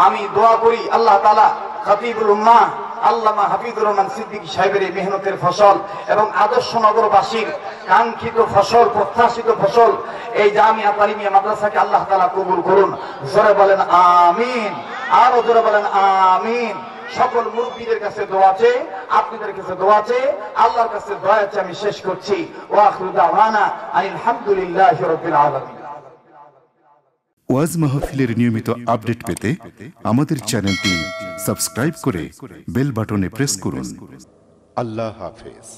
B: আমি দোয়া করি আল্লাহ তাআলা খতিবুল উম্মাহ আল্লামা হাফিজুর রহমান সিদ্দিকী সাহেবের এই মেহনতের ফসল এবং আদর্শ নগরবাসীর কাঙ্ক্ষিত ফসল, প্রত্যাশিত ফসল, এই জামিয়া তালিমিয়া মাদ্রাসাকে আল্লাহ তাআলা কবুল করুন। জোরে বলেন আমিন, আরো জোরে বলেন আমিন। সকল মুরব্বীদের কাছে দোয়া আছে, আপনাদের কাছে দোয়া আছে, আল্লাহর কাছে দোয়া আছে। আমি শেষ করছি, ওয়া আখিরু দাওয়ানা আলহামদুলিল্লাহি রাব্বিল আলামিন।
A: ওয়াজ মাহফিলের নিয়মিত আপডেট পেতে আমাদের চ্যানেলটি সাবস্ক্রাইব করে বেল বাটনে প্রেস করুন।
C: আল্লাহ হাফেজ।